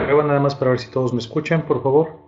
Prueba nada más para ver si todos me escuchan, por favor.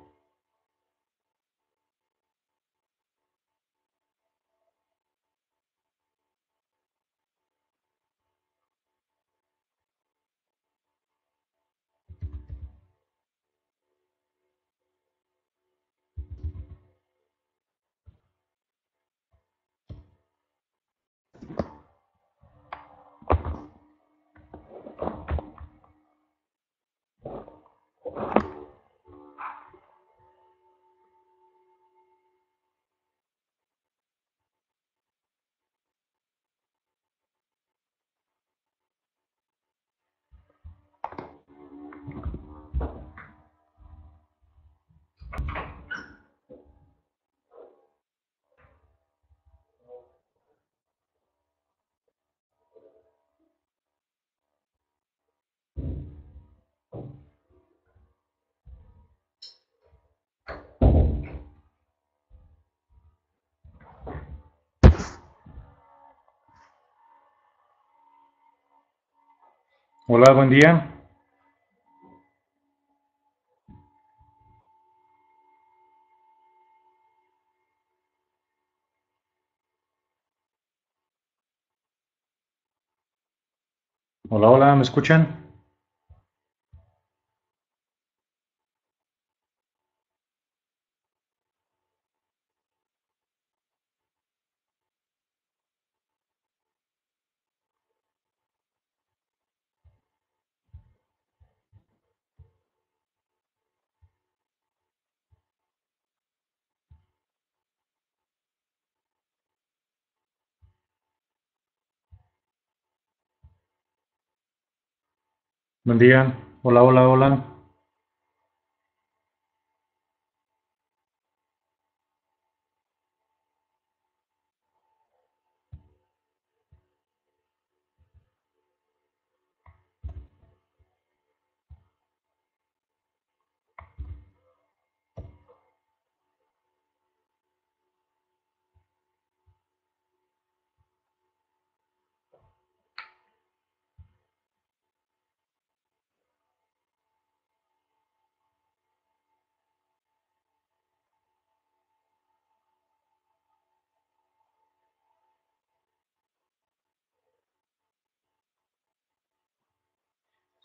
Hola, buen día. Hola, hola, ¿me escuchan? Buen día. Hola, hola, hola.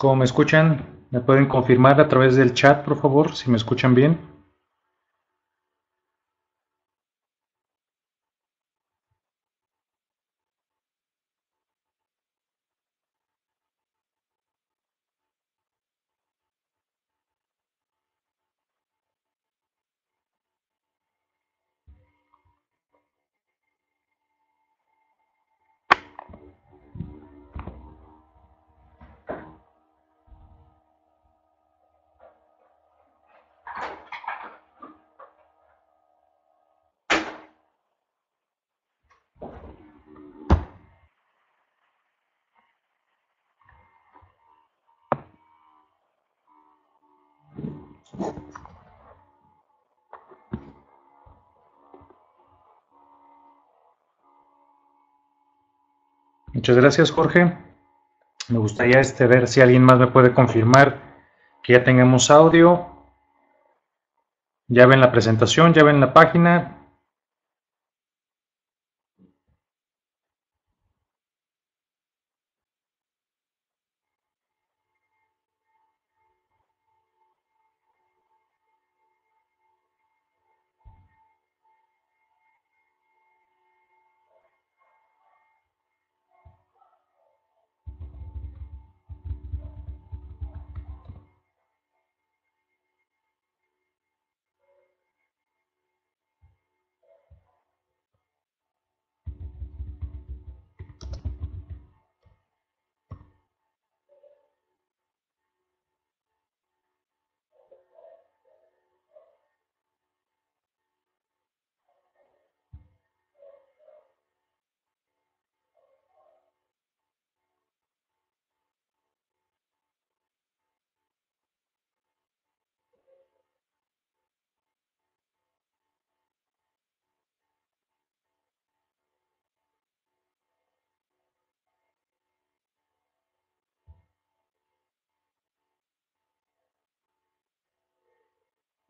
¿Cómo me escuchan? ¿Me pueden confirmar a través del chat, por favor, si me escuchan bien? Muchas gracias, Jorge. Me gustaría ver si alguien más me puede confirmar que ya tengamos audio. Ya ven la presentación, ya ven la página.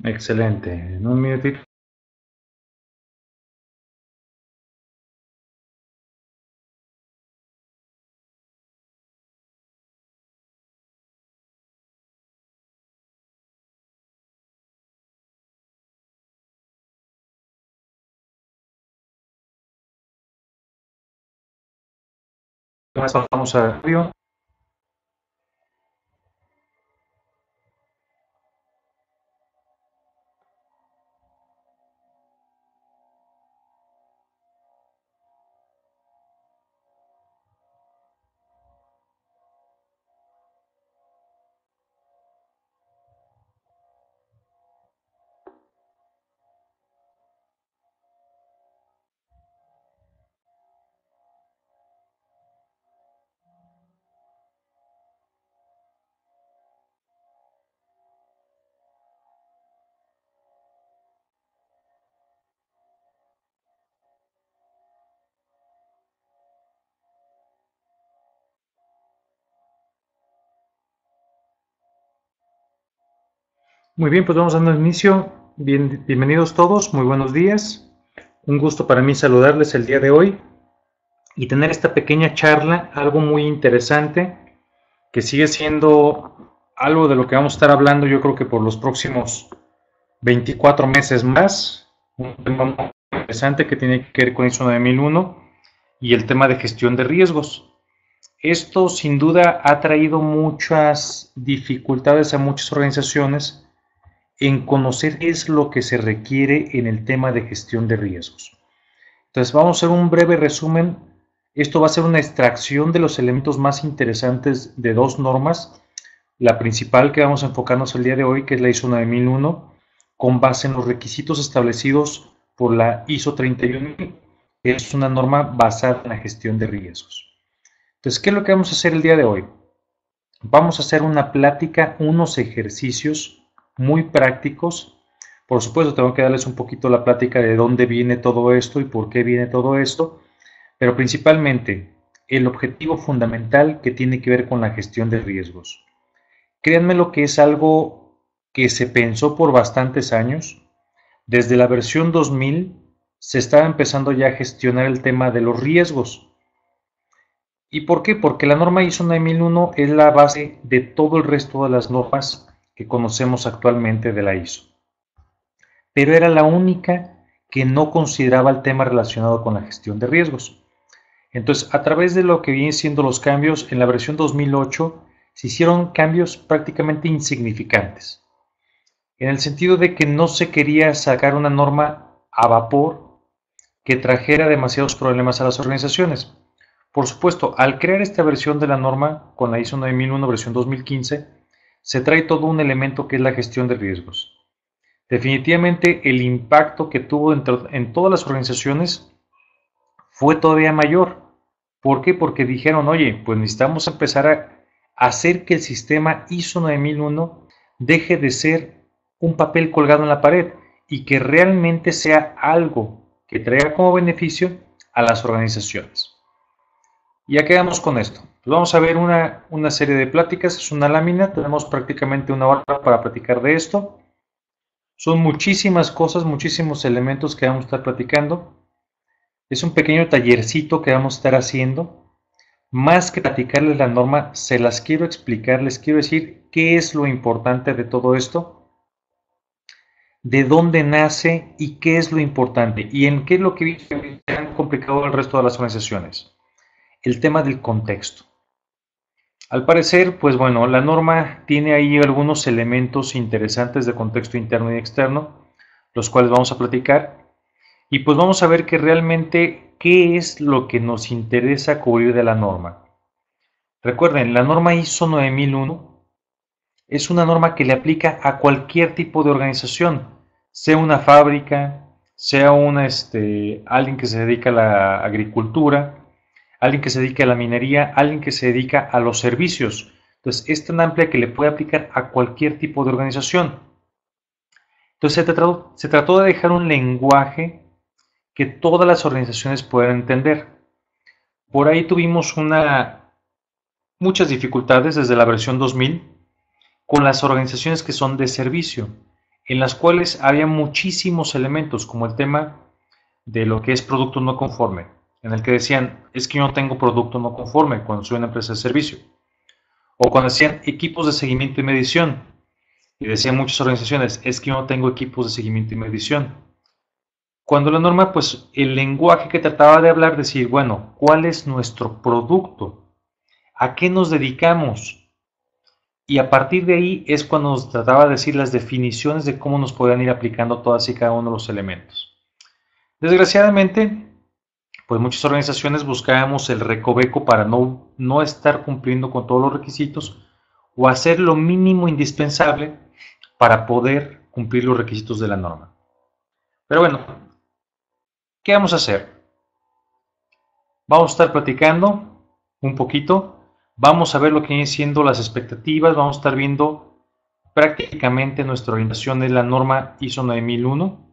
Excelente. En un minutito. Vamos a audio. Muy bien, pues vamos dando inicio. Bienvenidos todos, muy buenos días. Un gusto para mí saludarles el día de hoy y tener esta pequeña charla, algo muy interesante, que sigue siendo algo de lo que vamos a estar hablando yo creo que por los próximos 24 meses más. Un tema muy interesante que tiene que ver con ISO 9001 y el tema de gestión de riesgos. Esto sin duda ha traído muchas dificultades a muchas organizaciones en conocer qué es lo que se requiere en el tema de gestión de riesgos. Entonces vamos a hacer un breve resumen. Esto va a ser una extracción de los elementos más interesantes de dos normas. La principal que vamos a enfocarnos el día de hoy, que es la ISO 9001, con base en los requisitos establecidos por la ISO 31000, que es una norma basada en la gestión de riesgos. Entonces, ¿qué es lo que vamos a hacer el día de hoy? Vamos a hacer una plática, unos ejercicios muy prácticos. Por supuesto, tengo que darles un poquito la plática de dónde viene todo esto y por qué viene todo esto, pero principalmente el objetivo fundamental que tiene que ver con la gestión de riesgos. Créanme lo que es algo que se pensó por bastantes años. Desde la versión 2000 se estaba empezando ya a gestionar el tema de los riesgos. ¿Y por qué? Porque la norma ISO 9001 es la base de todo el resto de las normas que conocemos actualmente de la ISO. Pero era la única que no consideraba el tema relacionado con la gestión de riesgos. Entonces, a través de lo que vienen siendo los cambios, en la versión 2008 se hicieron cambios prácticamente insignificantes, en el sentido de que no se quería sacar una norma a vapor que trajera demasiados problemas a las organizaciones. Por supuesto, al crear esta versión de la norma con la ISO 9001 versión 2015, se trae todo un elemento que es la gestión de riesgos. Definitivamente el impacto que tuvo en todas las organizaciones fue todavía mayor. ¿Por qué? Porque dijeron, oye, pues necesitamos empezar a hacer que el sistema ISO 9001 deje de ser un papel colgado en la pared y que realmente sea algo que traiga como beneficio a las organizaciones. Y ya quedamos con esto. Pues vamos a ver una serie de pláticas, es una lámina, tenemos prácticamente una hora para platicar de esto. Son muchísimas cosas, muchísimos elementos que vamos a estar platicando. Es un pequeño tallercito que vamos a estar haciendo. Más que platicarles la norma, se las quiero explicar, les quiero decir qué es lo importante de todo esto, de dónde nace y qué es lo importante y en qué es lo que han complicado el resto de las organizaciones. El tema del contexto. Al parecer, pues bueno, la norma tiene ahí algunos elementos interesantes de contexto interno y externo, los cuales vamos a platicar. Y pues vamos a ver que realmente qué es lo que nos interesa cubrir de la norma. Recuerden, la norma ISO 9001 es una norma que le aplica a cualquier tipo de organización, sea una fábrica, sea alguien que se dedica a la agricultura, alguien que se dedica a la minería, alguien que se dedica a los servicios. Entonces, es tan amplia que le puede aplicar a cualquier tipo de organización. Entonces, se trató de dejar un lenguaje que todas las organizaciones puedan entender. Por ahí tuvimos muchas dificultades desde la versión 2000 con las organizaciones que son de servicio. en las cuales había muchísimos elementos, como el tema de lo que es producto no conforme, en el que decían, es que yo no tengo producto no conforme cuando soy una empresa de servicio. O cuando decían equipos de seguimiento y medición, y decían muchas organizaciones, es que yo no tengo equipos de seguimiento y medición. Cuando la norma, pues el lenguaje que trataba de hablar, decir, bueno, ¿cuál es nuestro producto? ¿A qué nos dedicamos? Y a partir de ahí es cuando nos trataba de decir las definiciones de cómo nos podían ir aplicando todas y cada uno de los elementos. Desgraciadamente, pues muchas organizaciones buscábamos el recoveco para no estar cumpliendo con todos los requisitos o hacer lo mínimo indispensable para poder cumplir los requisitos de la norma. Pero bueno, ¿qué vamos a hacer? Vamos a estar platicando un poquito, vamos a ver lo que vienen siendo las expectativas, vamos a estar viendo prácticamente nuestra orientación de la norma ISO 9001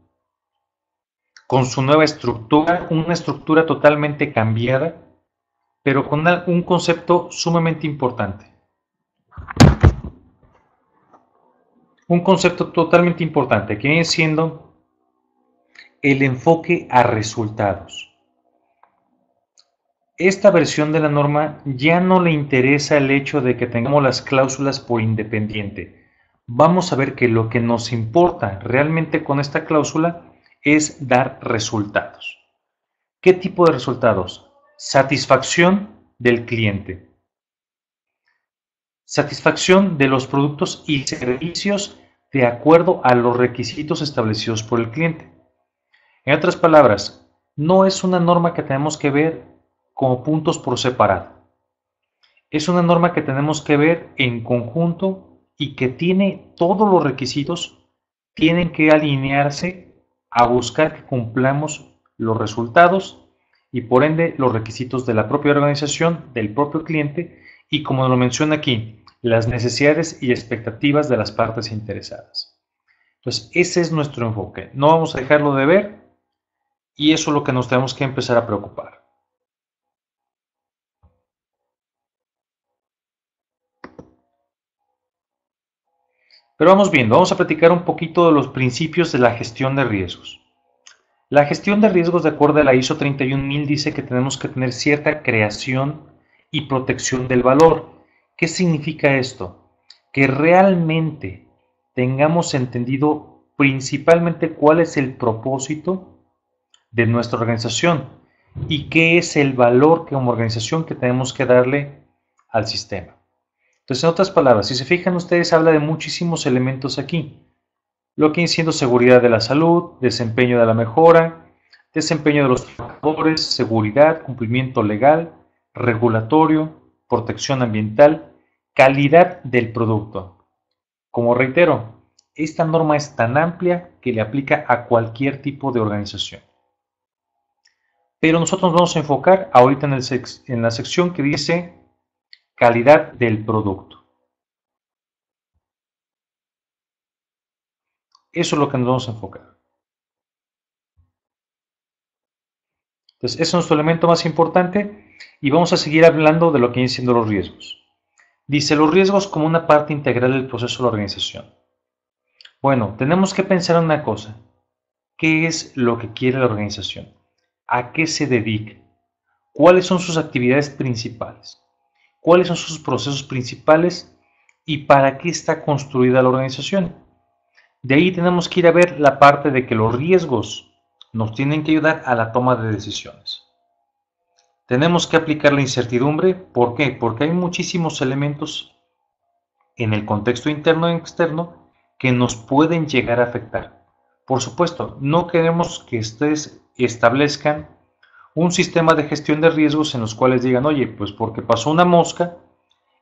con su nueva estructura, una estructura totalmente cambiada, pero con un concepto sumamente importante. Un concepto totalmente importante que viene siendo el enfoque a resultados. Esta versión de la norma ya no le interesa el hecho de que tengamos las cláusulas por independiente. Vamos a ver que lo que nos importa realmente con esta cláusula es dar resultados. ¿Qué tipo de resultados? Satisfacción del cliente. Satisfacción de los productos y servicios de acuerdo a los requisitos establecidos por el cliente. En otras palabras, no es una norma que tenemos que ver como puntos por separado. Es una norma que tenemos que ver en conjunto y que tiene todos los requisitos, tienen que alinearse a buscar que cumplamos los resultados y por ende los requisitos de la propia organización, del propio cliente y como lo menciona aquí, las necesidades y expectativas de las partes interesadas. Entonces, ese es nuestro enfoque. No vamos a dejarlo de ver y eso es lo que nos tenemos que empezar a preocupar. Pero vamos viendo, vamos a platicar un poquito de los principios de la gestión de riesgos. La gestión de riesgos de acuerdo a la ISO 31000 dice que tenemos que tener cierta creación y protección del valor. ¿Qué significa esto? Que realmente tengamos entendido principalmente cuál es el propósito de nuestra organización y qué es el valor como organización que tenemos que darle al sistema. Entonces, en otras palabras, si se fijan ustedes, habla de muchísimos elementos aquí. Lo que viene siendo seguridad de la salud, desempeño de la mejora, desempeño de los trabajadores, seguridad, cumplimiento legal, regulatorio, protección ambiental, calidad del producto. Como reitero, esta norma es tan amplia que le aplica a cualquier tipo de organización. Pero nosotros nos vamos a enfocar ahorita en la sección que dice calidad del producto. Eso es lo que nos vamos a enfocar. Entonces, ese es nuestro elemento más importante y vamos a seguir hablando de lo que vienen siendo los riesgos. Dice, los riesgos como una parte integral del proceso de la organización. Bueno, tenemos que pensar en una cosa. ¿Qué es lo que quiere la organización? ¿A qué se dedica? ¿Cuáles son sus actividades principales? ¿Cuáles son sus procesos principales? ¿Y para qué está construida la organización? De ahí tenemos que ir a ver la parte de que los riesgos nos tienen que ayudar a la toma de decisiones. Tenemos que aplicar la incertidumbre. ¿Por qué? Porque hay muchísimos elementos en el contexto interno y externo que nos pueden llegar a afectar. Por supuesto, no queremos que ustedes establezcan un sistema de gestión de riesgos en los cuales digan, oye, pues porque pasó una mosca,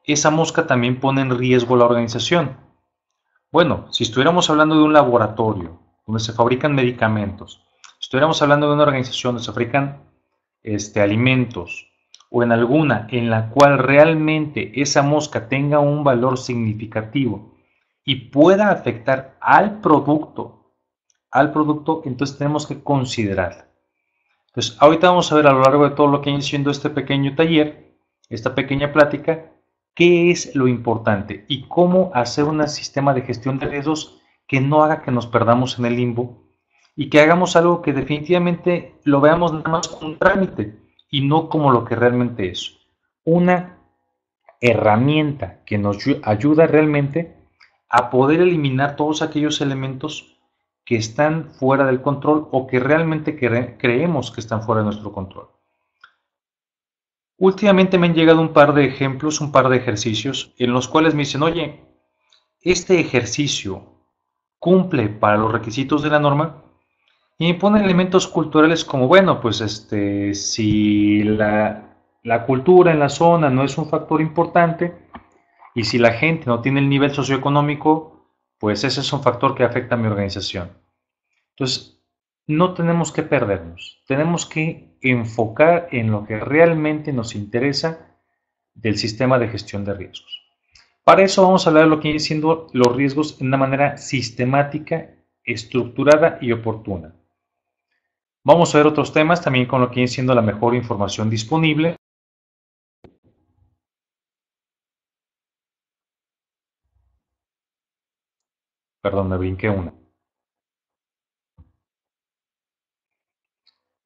esa mosca también pone en riesgo la organización. Bueno, si estuviéramos hablando de un laboratorio donde se fabrican medicamentos, si estuviéramos hablando de una organización donde se fabrican alimentos, o en alguna en la cual realmente esa mosca tenga un valor significativo y pueda afectar al producto, entonces tenemos que considerarla. Entonces, ahorita vamos a ver a lo largo de todo lo que viene siendo este pequeño taller, esta pequeña plática, qué es lo importante y cómo hacer un sistema de gestión de riesgos que no haga que nos perdamos en el limbo y que hagamos algo que definitivamente lo veamos nada más como un trámite y no como lo que realmente es. Una herramienta que nos ayuda realmente a poder eliminar todos aquellos elementos que están fuera del control o que realmente creemos que están fuera de nuestro control. Últimamente me han llegado un par de ejemplos, un par de ejercicios en los cuales me dicen, oye, este ejercicio cumple para los requisitos de la norma y me ponen elementos culturales como, bueno, pues si la cultura en la zona no es un factor importante y si la gente no tiene el nivel socioeconómico, pues ese es un factor que afecta a mi organización. Entonces, no tenemos que perdernos, tenemos que enfocar en lo que realmente nos interesa del sistema de gestión de riesgos. Para eso vamos a hablar de lo que vienen siendo los riesgos de una manera sistemática, estructurada y oportuna. Vamos a ver otros temas también con lo que viene siendo la mejor información disponible. Perdón, me brinqué una.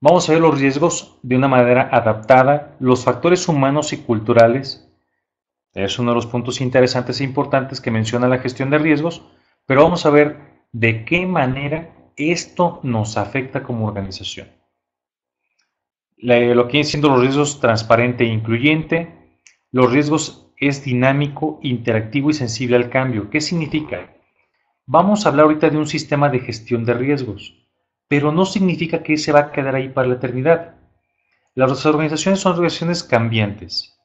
Vamos a ver los riesgos de una manera adaptada, los factores humanos y culturales. Es uno de los puntos interesantes e importantes que menciona la gestión de riesgos, pero vamos a ver de qué manera esto nos afecta como organización. Lo que vienen siendo los riesgos transparente e incluyente, los riesgos es dinámico, interactivo y sensible al cambio. ¿Qué significa? Vamos a hablar ahorita de un sistema de gestión de riesgos, pero no significa que se va a quedar ahí para la eternidad. Las organizaciones son organizaciones cambiantes,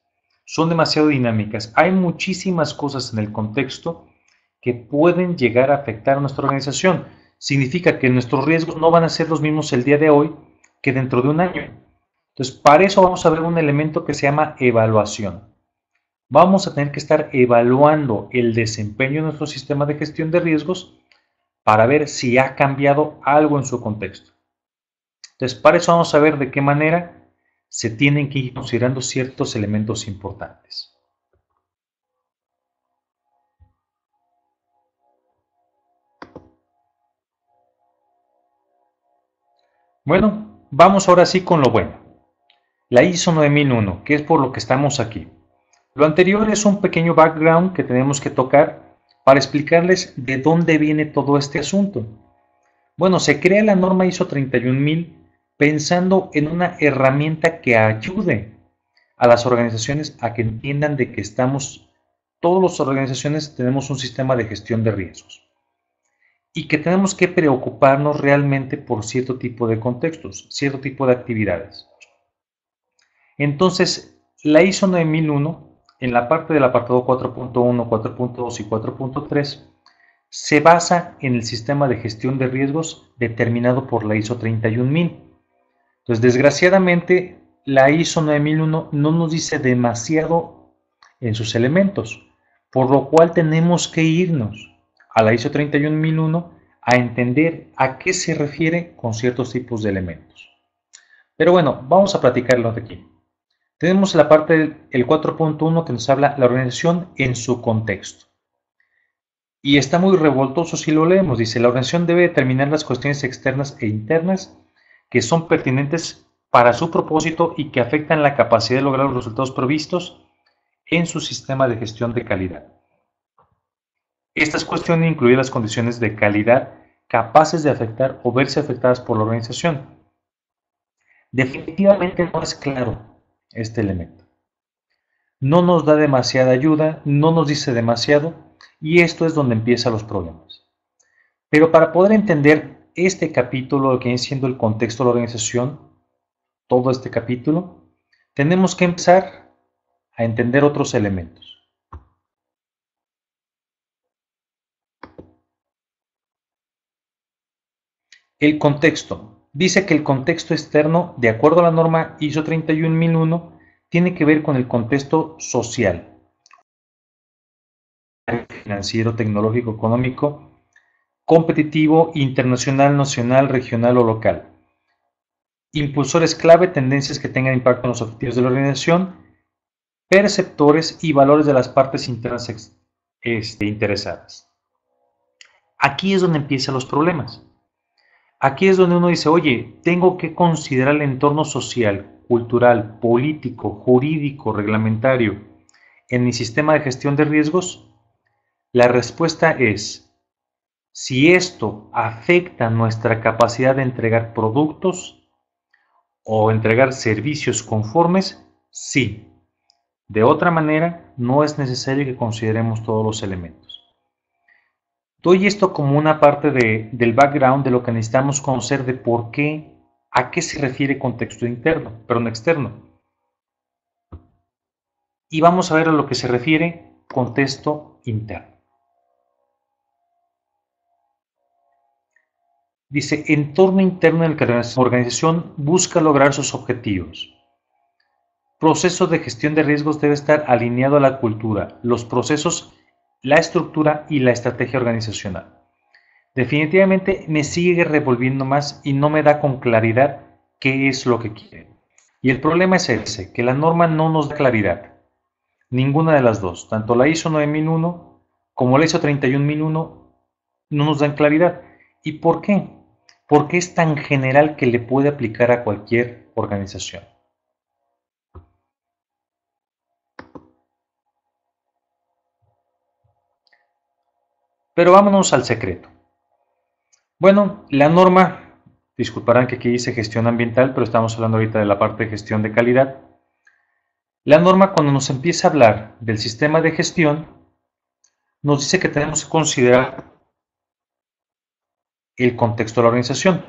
son demasiado dinámicas. Hay muchísimas cosas en el contexto que pueden llegar a afectar a nuestra organización. Significa que nuestros riesgos no van a ser los mismos el día de hoy que dentro de un año. Entonces, para eso vamos a ver un elemento que se llama evaluación. Vamos a tener que estar evaluando el desempeño de nuestro sistema de gestión de riesgos para ver si ha cambiado algo en su contexto. Entonces, para eso vamos a ver de qué manera se tienen que ir considerando ciertos elementos importantes. Bueno, vamos ahora sí con lo bueno. La ISO 9001, que es por lo que estamos aquí. Lo anterior es un pequeño background que tenemos que tocar para explicarles de dónde viene todo este asunto. Bueno, se crea la norma ISO 31000 pensando en una herramienta que ayude a las organizaciones a que entiendan de que todas las organizaciones tenemos un sistema de gestión de riesgos y que tenemos que preocuparnos realmente por cierto tipo de contextos, cierto tipo de actividades. Entonces, la ISO 9001, en la parte del apartado 4.1, 4.2 y 4.3, se basa en el sistema de gestión de riesgos determinado por la ISO 31000. Entonces, desgraciadamente, la ISO 9001 no nos dice demasiado en sus elementos, por lo cual tenemos que irnos a la ISO 31001 a entender a qué se refiere con ciertos tipos de elementos. Pero bueno, vamos a platicarlo de aquí. Tenemos la parte del 4.1 que nos habla la organización en su contexto. Y está muy revoltoso si lo leemos. Dice, la organización debe determinar las cuestiones externas e internas que son pertinentes para su propósito y que afectan la capacidad de lograr los resultados previstos en su sistema de gestión de calidad. Estas cuestiones incluyen las condiciones de calidad capaces de afectar o verse afectadas por la organización. Definitivamente no es claro este elemento. No nos da demasiada ayuda, no nos dice demasiado y esto es donde empiezan los problemas. Pero para poder entender este capítulo, lo que viene siendo el contexto de la organización, todo este capítulo, tenemos que empezar a entender otros elementos. El contexto. Dice que el contexto externo, de acuerdo a la norma ISO 31001, tiene que ver con el contexto social, financiero, tecnológico, económico, competitivo, internacional, nacional, regional o local. Impulsores clave, tendencias que tengan impacto en los objetivos de la organización, perceptores y valores de las partes internas interesadas. Aquí es donde empiezan los problemas. Aquí es donde uno dice, oye, tengo que considerar el entorno social, cultural, político, jurídico, reglamentario en mi sistema de gestión de riesgos. La respuesta es, si esto afecta nuestra capacidad de entregar productos o entregar servicios conformes, sí. De otra manera, no es necesario que consideremos todos los elementos. Doy esto como una parte del background de lo que necesitamos conocer de por qué, a qué se refiere contexto interno, perdón, externo. Y vamos a ver a lo que se refiere contexto interno. Dice, entorno interno en el que la organización busca lograr sus objetivos. Proceso de gestión de riesgos debe estar alineado a la cultura, los procesos, la estructura y la estrategia organizacional. Definitivamente me sigue revolviendo más y no me da con claridad qué es lo que quiere. Y el problema es ese, que la norma no nos da claridad. Ninguna de las dos, tanto la ISO 9001 como la ISO 31001 no nos dan claridad. ¿Y por qué? Porque es tan general que le puede aplicar a cualquier organización. Pero vámonos al secreto. Bueno, la norma, disculparán que aquí dice gestión ambiental, pero estamos hablando ahorita de la parte de gestión de calidad. La norma, cuando nos empieza a hablar del sistema de gestión, nos dice que tenemos que considerar el contexto de la organización.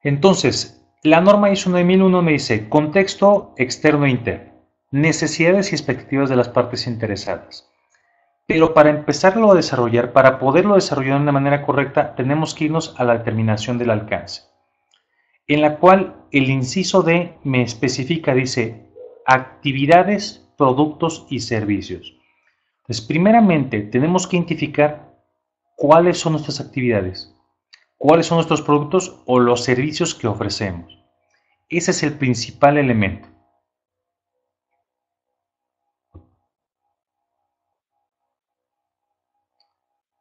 Entonces, la norma ISO 9001 me dice contexto externo e interno, necesidades y expectativas de las partes interesadas. Pero para empezarlo a desarrollar, para poderlo desarrollar de una manera correcta, tenemos que irnos a la determinación del alcance, en la cual el inciso D me especifica, dice, actividades, productos y servicios. Entonces, primeramente, tenemos que identificar cuáles son nuestras actividades, cuáles son nuestros productos o los servicios que ofrecemos. Ese es el principal elemento.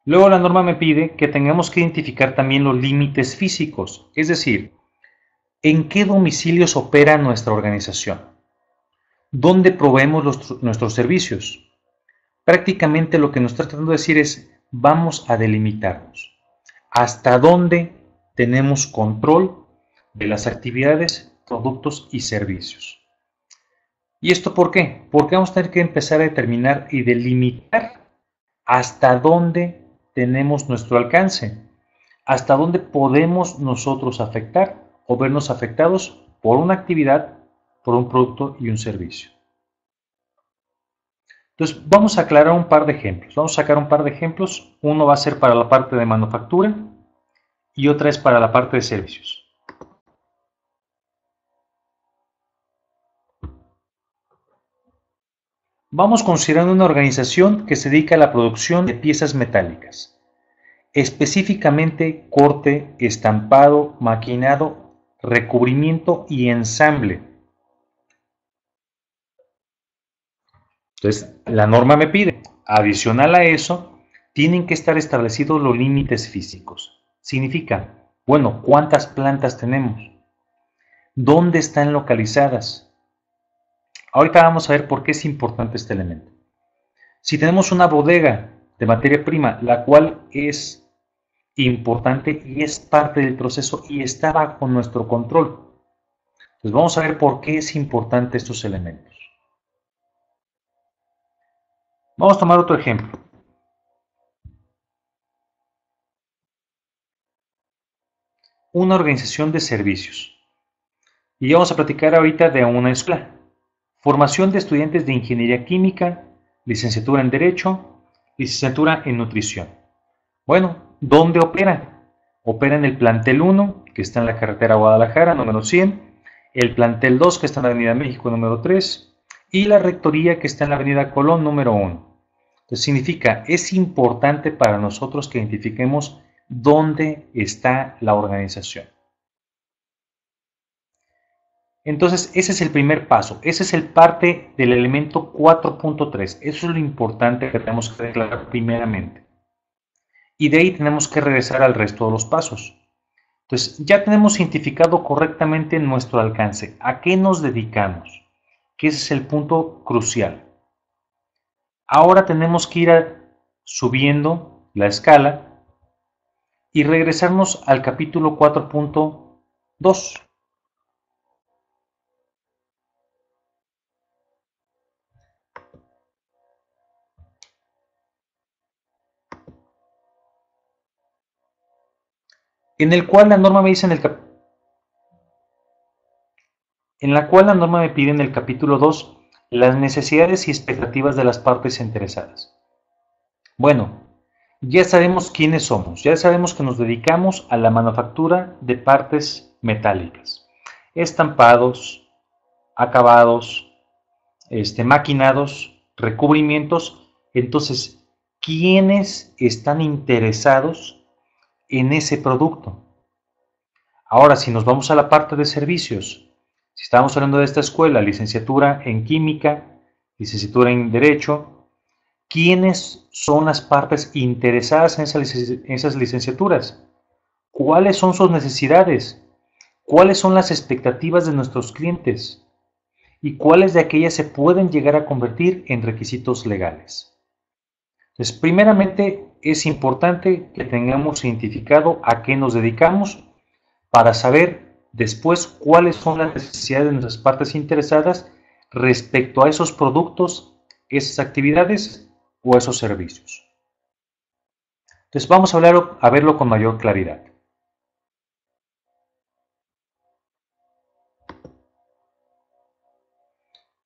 Luego la norma me pide que tengamos que identificar también los límites físicos, es decir, en qué domicilios opera nuestra organización, dónde proveemos nuestros servicios. Prácticamente lo que nos está tratando de decir es, vamos a delimitarnos. Hasta dónde tenemos control de las actividades, productos y servicios. ¿Y esto por qué? Porque vamos a tener que empezar a determinar y delimitar hasta dónde tenemos nuestro alcance, hasta dónde podemos nosotros afectar o vernos afectados por una actividad, por un producto y un servicio. Entonces, vamos a aclarar un par de ejemplos. Vamos a sacar un par de ejemplos. Uno va a ser para la parte de manufactura y otra es para la parte de servicios. Vamos considerando una organización que se dedica a la producción de piezas metálicas, específicamente corte, estampado, maquinado, recubrimiento y ensamble. Entonces, la norma me pide, adicional a eso, tienen que estar establecidos los límites físicos. Significa, bueno, ¿cuántas plantas tenemos? ¿Dónde están localizadas? Ahorita vamos a ver por qué es importante este elemento. Si tenemos una bodega de materia prima, la cual es importante y es parte del proceso y está bajo nuestro control, pues vamos a ver por qué es importante estos elementos. Vamos a tomar otro ejemplo. Una organización de servicios. Y vamos a platicar ahorita de una escuela. Formación de estudiantes de Ingeniería Química, licenciatura en Derecho, licenciatura en Nutrición. Bueno, ¿dónde opera? Opera en el plantel 1, que está en la carretera Guadalajara, número 100, el plantel 2, que está en la Avenida México, número 3, y la rectoría, que está en la Avenida Colón, número 1. Entonces significa, es importante para nosotros que identifiquemos dónde está la organización. Entonces, ese es el primer paso. Ese es el parte del elemento 4.3. Eso es lo importante que tenemos que declarar primeramente. Y de ahí tenemos que regresar al resto de los pasos. Entonces, ya tenemos identificado correctamente nuestro alcance. ¿A qué nos dedicamos? Que ese es el punto crucial. Ahora tenemos que ir subiendo la escala y regresarnos al capítulo 4.2. En el cual la norma me dice en la cual la norma me pide en el capítulo 2 las necesidades y expectativas de las partes interesadas. Bueno, ya sabemos quiénes somos, ya sabemos que nos dedicamos a la manufactura de partes metálicas, estampados, acabados, maquinados, recubrimientos. Entonces, ¿quiénes están interesados en ese producto? Ahora, si nos vamos a la parte de servicios, si estamos hablando de esta escuela, licenciatura en química, licenciatura en derecho, ¿quiénes son las partes interesadas en esas licenciaturas? ¿Cuáles son sus necesidades? ¿Cuáles son las expectativas de nuestros clientes? ¿Y cuáles de aquellas se pueden llegar a convertir en requisitos legales? Entonces, primeramente, es importante que tengamos identificado a qué nos dedicamos para saber después cuáles son las necesidades de nuestras partes interesadas respecto a esos productos, esas actividades o esos servicios. Entonces vamos a verlo con mayor claridad.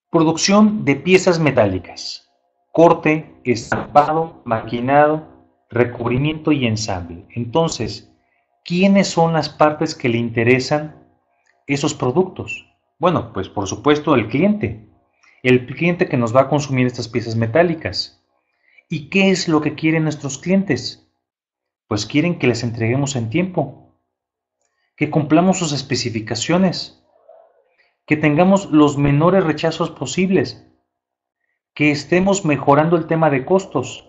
Producción de piezas metálicas. Corte, estampado, maquinado, recubrimiento y ensamble. Entonces, ¿quiénes son las partes que le interesan esos productos? Bueno, pues por supuesto el cliente que nos va a consumir estas piezas metálicas. ¿Y qué es lo que quieren nuestros clientes? Pues quieren que les entreguemos en tiempo, que cumplamos sus especificaciones, que tengamos los menores rechazos posibles, que estemos mejorando el tema de costos.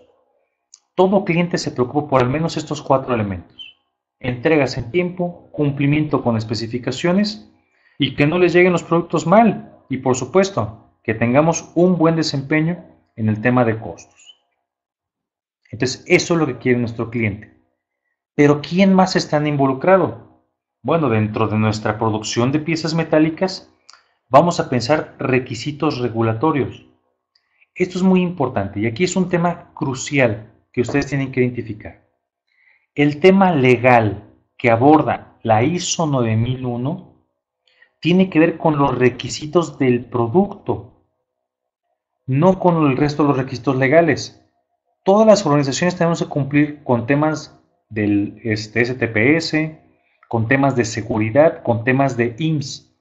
Todo cliente se preocupa por al menos estos 4 elementos: entregas en tiempo, cumplimiento con especificaciones y que no les lleguen los productos mal. Y por supuesto, que tengamos un buen desempeño en el tema de costos. Entonces, eso es lo que quiere nuestro cliente. Pero ¿quién más está involucrado? Bueno, dentro de nuestra producción de piezas metálicas, vamos a pensar requisitos regulatorios. Esto es muy importante y aquí es un tema crucial que ustedes tienen que identificar. El tema legal que aborda la ISO 9001 tiene que ver con los requisitos del producto, no con el resto de los requisitos legales. Todas las organizaciones tenemos que cumplir con temas del STPS, con temas de seguridad, con temas de IMSS,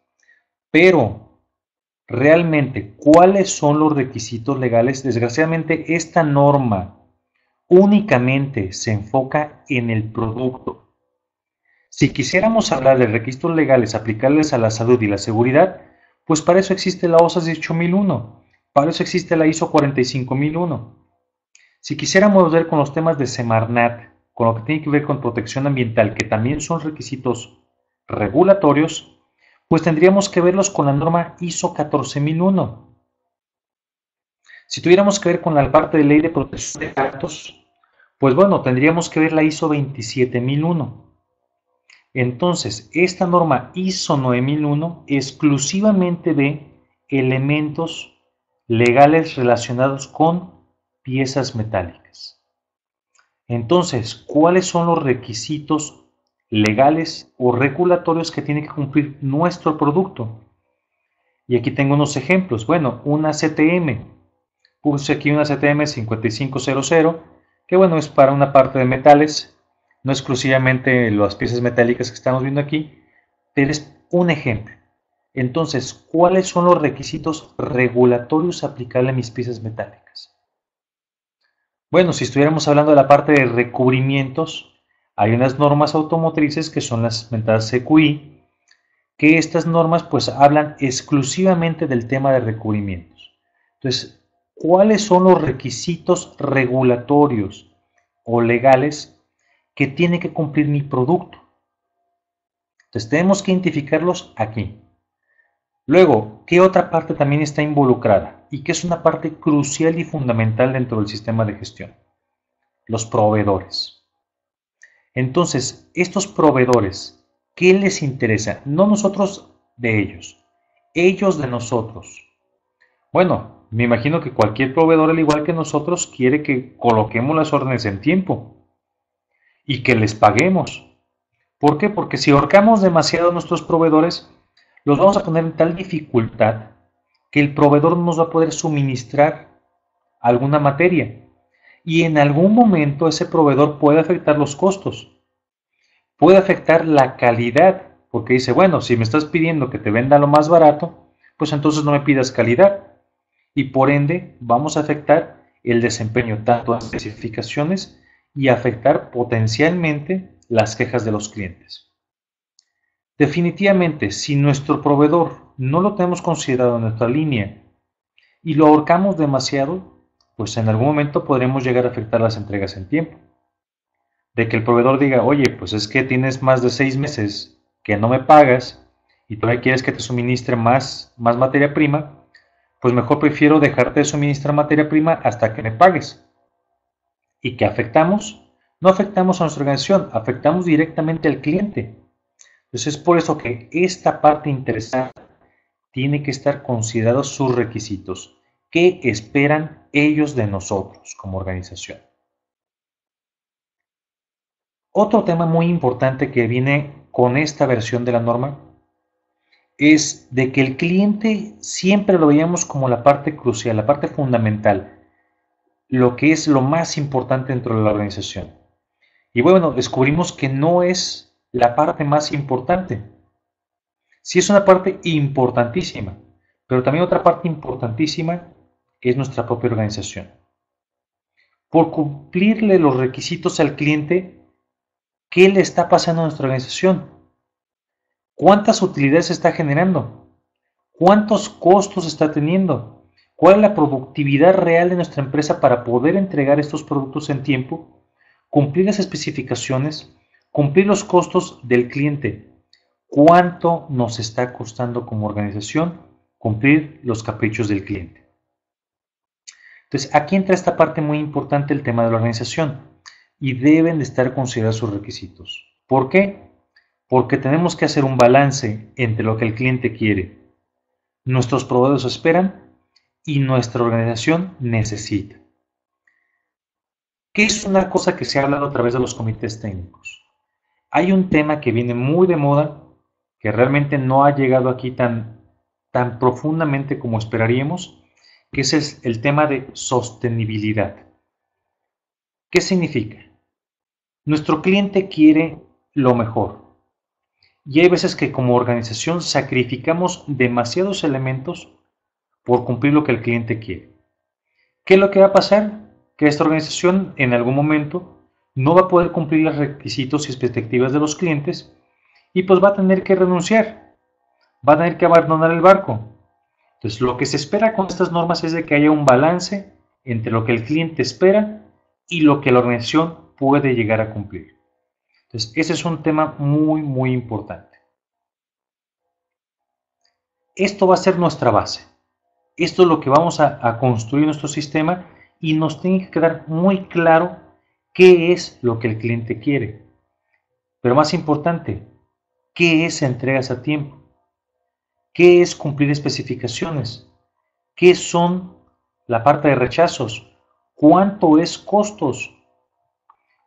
pero realmente, ¿cuáles son los requisitos legales? Desgraciadamente, esta norma únicamente se enfoca en el producto. Si quisiéramos hablar de requisitos legales aplicables a la salud y la seguridad, pues para eso existe la OSA 18001, para eso existe la ISO 45001. Si quisiéramos ver con los temas de Semarnat, con lo que tiene que ver con protección ambiental, que también son requisitos regulatorios, pues tendríamos que verlos con la norma ISO 14001. Si tuviéramos que ver con la parte de ley de protección de datos, pues bueno, tendríamos que ver la ISO 27001. Entonces, esta norma ISO 9001 exclusivamente ve elementos legales relacionados con piezas metálicas. Entonces, ¿cuáles son los requisitos legales o regulatorios que tiene que cumplir nuestro producto? Y aquí tengo unos ejemplos. Bueno, una CTM. Puse aquí una CTM 5500, que bueno, es para una parte de metales, no exclusivamente las piezas metálicas que estamos viendo aquí, pero es un ejemplo. Entonces, ¿cuáles son los requisitos regulatorios aplicables a mis piezas metálicas? Bueno, si estuviéramos hablando de la parte de recubrimientos, hay unas normas automotrices que son las mentadas CQI, que estas normas pues hablan exclusivamente del tema de recubrimientos. Entonces, ¿cuáles son los requisitos regulatorios o legales que tiene que cumplir mi producto? Entonces, tenemos que identificarlos aquí. Luego, ¿qué otra parte también está involucrada? Y que es una parte crucial y fundamental dentro del sistema de gestión. Los proveedores. Entonces, estos proveedores, ¿qué les interesa? No nosotros de ellos de nosotros. Bueno, me imagino que cualquier proveedor, al igual que nosotros, quiere que coloquemos las órdenes en tiempo y que les paguemos. ¿Por qué? Porque si ahorcamos demasiado a nuestros proveedores, los vamos a poner en tal dificultad que el proveedor no nos va a poder suministrar alguna materia. Y en algún momento ese proveedor puede afectar los costos, puede afectar la calidad, porque dice, bueno, si me estás pidiendo que te venda lo más barato, pues entonces no me pidas calidad. Y por ende vamos a afectar el desempeño tanto de especificaciones y afectar potencialmente las quejas de los clientes. Definitivamente, si nuestro proveedor no lo tenemos considerado en nuestra línea y lo ahorcamos demasiado, pues en algún momento podremos llegar a afectar las entregas en tiempo. De que el proveedor diga, oye, pues es que tienes más de 6 meses que no me pagas y todavía quieres que te suministre más materia prima, pues mejor prefiero dejarte de suministrar materia prima hasta que me pagues. ¿Y qué afectamos? No afectamos a nuestra organización, afectamos directamente al cliente. Entonces es por eso que esta parte interesante tiene que estar considerados sus requisitos. ¿Qué esperan ellos de nosotros como organización? Otro tema muy importante que viene con esta versión de la norma es de que el cliente siempre lo veíamos como la parte crucial, la parte fundamental, lo que es lo más importante dentro de la organización. Y bueno, descubrimos que no es la parte más importante. Sí es una parte importantísima, pero también otra parte importantísima es nuestra propia organización. Por cumplirle los requisitos al cliente, ¿qué le está pasando a nuestra organización? ¿Cuántas utilidades está generando? ¿Cuántos costos está teniendo? ¿Cuál es la productividad real de nuestra empresa para poder entregar estos productos en tiempo? Cumplir las especificaciones, cumplir los costos del cliente. ¿Cuánto nos está costando como organización cumplir los caprichos del cliente? Entonces, aquí entra esta parte muy importante, el tema de la organización, y deben de estar considerados sus requisitos. ¿Por qué? Porque tenemos que hacer un balance entre lo que el cliente quiere, nuestros proveedores esperan y nuestra organización necesita. ¿Qué es una cosa que se ha hablado a través de los comités técnicos? Hay un tema que viene muy de moda, que realmente no ha llegado aquí tan profundamente como esperaríamos, que es el tema de sostenibilidad. ¿Qué significa? Nuestro cliente quiere lo mejor y hay veces que como organización sacrificamos demasiados elementos por cumplir lo que el cliente quiere. ¿Qué es lo que va a pasar? Que esta organización en algún momento no va a poder cumplir los requisitos y expectativas de los clientes y pues va a tener que renunciar, va a tener que abandonar el barco. Entonces lo que se espera con estas normas es de que haya un balance entre lo que el cliente espera y lo que la organización puede llegar a cumplir. Entonces ese es un tema muy importante. Esto va a ser nuestra base. Esto es lo que vamos a construir nuestro sistema y nos tiene que quedar muy claro qué es lo que el cliente quiere. Pero más importante, qué es entregas a tiempo, qué es cumplir especificaciones, qué son la parte de rechazos, cuánto es costos.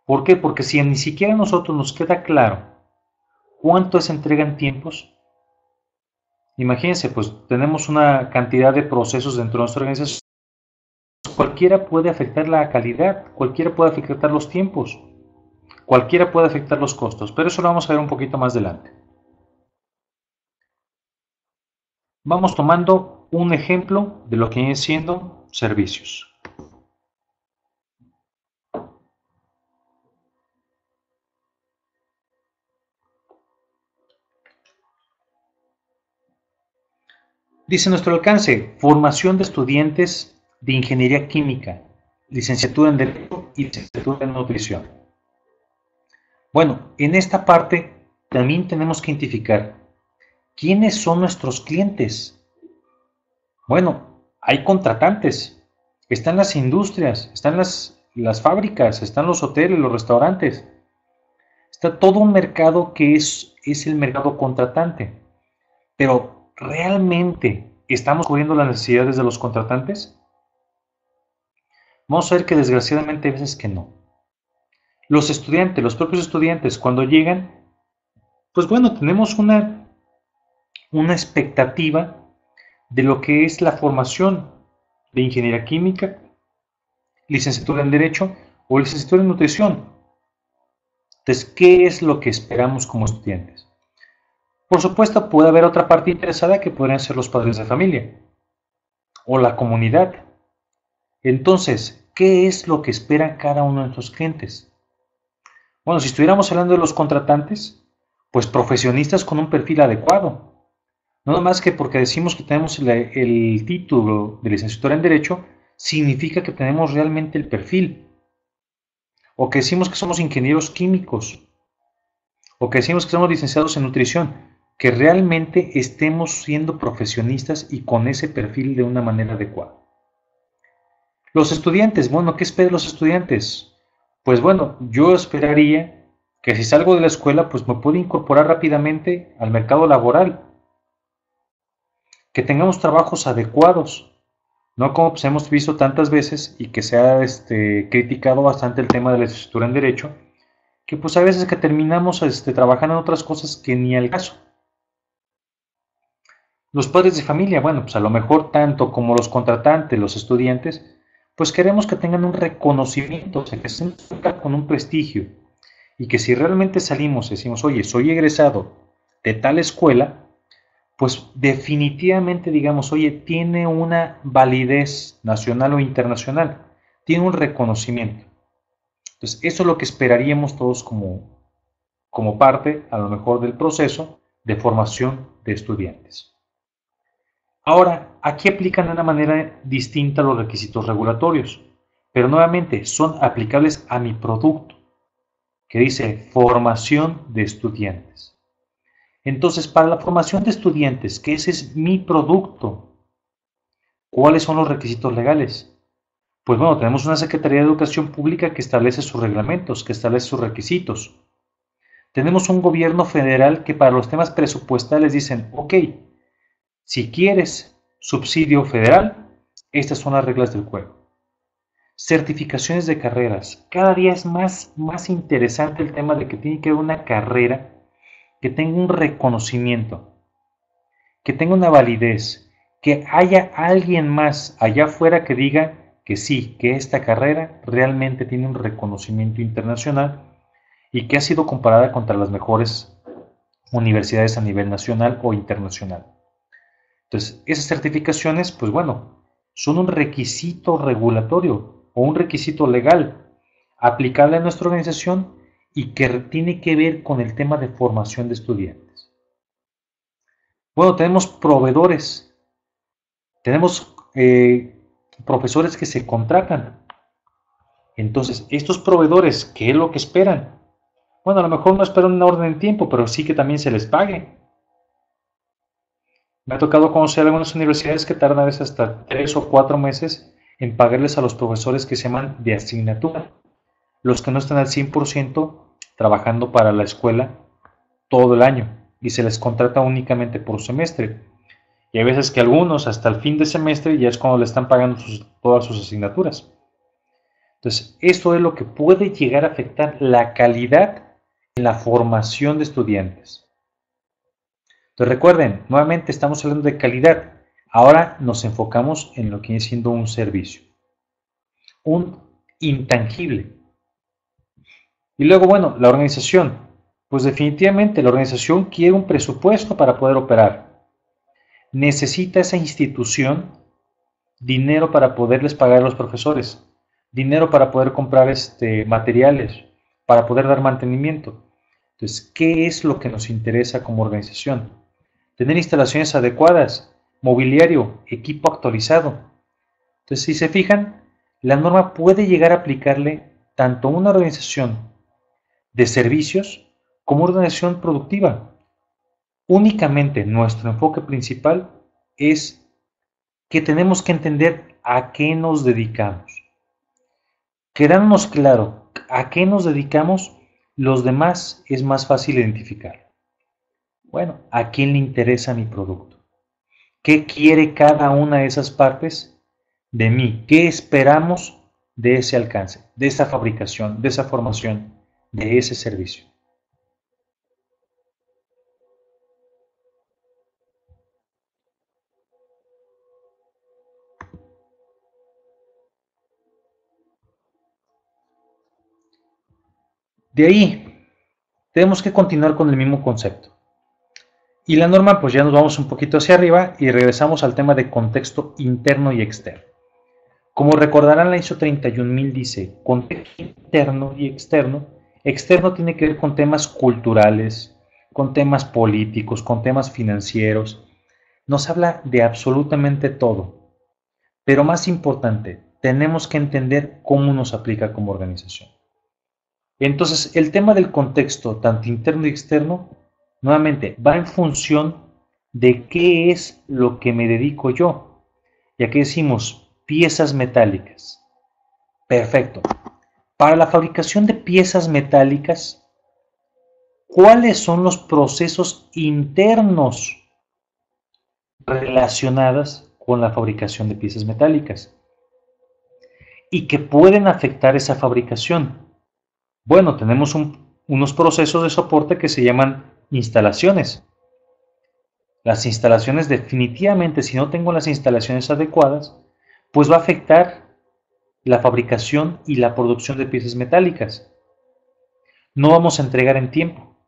¿Por qué? Porque si ni siquiera a nosotros nos queda claro cuánto es entrega en tiempos, imagínense, pues tenemos una cantidad de procesos dentro de nuestra organización. Cualquiera puede afectar la calidad, cualquiera puede afectar los tiempos, cualquiera puede afectar los costos, pero eso lo vamos a ver un poquito más adelante. Vamos tomando un ejemplo de lo que viene siendo servicios. Dice nuestro alcance, formación de estudiantes de ingeniería química, licenciatura en Derecho y licenciatura en Nutrición. Bueno, en esta parte también tenemos que identificar quiénes son nuestros clientes. Bueno, hay contratantes, están las industrias, están las fábricas, están los hoteles, los restaurantes. Está todo un mercado que es el mercado contratante. Pero, ¿realmente estamos cubriendo las necesidades de los contratantes? Vamos a ver que desgraciadamente hay veces que no. Los estudiantes, los propios estudiantes, cuando llegan, pues bueno, tenemos una expectativa de lo que es la formación de ingeniería química, licenciatura en Derecho o licenciatura en Nutrición. Entonces, ¿qué es lo que esperamos como estudiantes? Por supuesto, puede haber otra parte interesada que podrían ser los padres de familia o la comunidad. Entonces, ¿qué es lo que esperan cada uno de nuestros clientes? Bueno, si estuviéramos hablando de los contratantes, pues profesionistas con un perfil adecuado. No más que porque decimos que tenemos el título de licenciatura en Derecho, significa que tenemos realmente el perfil. O que decimos que somos ingenieros químicos. O que decimos que somos licenciados en Nutrición. Que realmente estemos siendo profesionistas y con ese perfil de una manera adecuada. Los estudiantes, bueno, ¿qué esperan los estudiantes? Pues bueno, yo esperaría que si salgo de la escuela, pues me pueda incorporar rápidamente al mercado laboral. Que tengamos trabajos adecuados, no como pues hemos visto tantas veces y que se ha criticado bastante el tema de la licenciatura en Derecho, que pues a veces que terminamos trabajando en otras cosas que ni al caso. Los padres de familia, bueno, pues a lo mejor tanto como los contratantes, los estudiantes, pues queremos que tengan un reconocimiento, o sea, que se sientan con un prestigio y que si realmente salimos y decimos, oye, soy egresado de tal escuela, pues definitivamente digamos, oye, tiene una validez nacional o internacional, tiene un reconocimiento. Entonces, eso es lo que esperaríamos todos como parte, a lo mejor, del proceso de formación de estudiantes. Ahora, aquí aplican de una manera distinta los requisitos regulatorios, pero nuevamente son aplicables a mi producto, que dice formación de estudiantes. Entonces, para la formación de estudiantes, que ese es mi producto, ¿cuáles son los requisitos legales? Pues bueno, tenemos una Secretaría de Educación Pública que establece sus reglamentos, que establece sus requisitos. Tenemos un gobierno federal que para los temas presupuestales dicen, ok, si quieres subsidio federal, estas son las reglas del juego. Certificaciones de carreras. Cada día es más interesante el tema de que tiene que haber una carrera que tenga un reconocimiento, que tenga una validez, que haya alguien más allá afuera que diga que sí, que esta carrera realmente tiene un reconocimiento internacional y que ha sido comparada contra las mejores universidades a nivel nacional o internacional. Entonces, esas certificaciones, pues bueno, son un requisito regulatorio o un requisito legal aplicable a nuestra organización y que tiene que ver con el tema de formación de estudiantes. Bueno, tenemos proveedores, tenemos profesores que se contratan. Entonces, estos proveedores, ¿qué es lo que esperan? Bueno, a lo mejor no esperan una orden en tiempo, pero sí que también se les pague. Me ha tocado conocer algunas universidades que tardan a veces hasta 3 o 4 meses en pagarles a los profesores que se llaman de asignatura, los que no están al 100% trabajando para la escuela todo el año y se les contrata únicamente por semestre. Y hay veces que algunos hasta el fin de semestre ya es cuando le están pagando todas sus asignaturas. Entonces, esto es lo que puede llegar a afectar la calidad en la formación de estudiantes. Entonces recuerden, nuevamente estamos hablando de calidad. Ahora nos enfocamos en lo que viene siendo un servicio. Un intangible. Y luego, bueno, la organización. Pues definitivamente la organización quiere un presupuesto para poder operar. Necesita esa institución dinero para poderles pagar a los profesores, dinero para poder comprar materiales, para poder dar mantenimiento. Entonces, ¿qué es lo que nos interesa como organización? Tener instalaciones adecuadas. mobiliario, equipo actualizado. Entonces, si se fijan, la norma puede llegar a aplicarle tanto a una organización de servicios como una organización productiva. Únicamente nuestro enfoque principal es que tenemos que entender a qué nos dedicamos. Quedándonos claro a qué nos dedicamos, los demás es más fácil identificar. Bueno, ¿a quién le interesa mi producto? ¿Qué quiere cada una de esas partes de mí? ¿Qué esperamos de ese alcance, de esa fabricación, de esa formación, de ese servicio? De ahí, tenemos que continuar con el mismo concepto. Y la norma, pues ya nos vamos un poquito hacia arriba y regresamos al tema de contexto interno y externo. Como recordarán, la ISO 31000 dice contexto interno y externo. Externo tiene que ver con temas culturales, con temas políticos, con temas financieros. Nos habla de absolutamente todo. Pero más importante, tenemos que entender cómo nos aplica como organización. Entonces, el tema del contexto, tanto interno y externo, nuevamente va en función de qué es lo que me dedico yo. Y aquí decimos piezas metálicas. Perfecto. Para la fabricación de piezas metálicas, ¿cuáles son los procesos internos relacionados con la fabricación de piezas metálicas y que pueden afectar esa fabricación? Bueno, tenemos unos procesos de soporte que se llaman instalaciones. Las instalaciones definitivamente, si no tengo las instalaciones adecuadas, pues va a afectar la fabricación y la producción de piezas metálicas. No vamos a entregar en tiempo,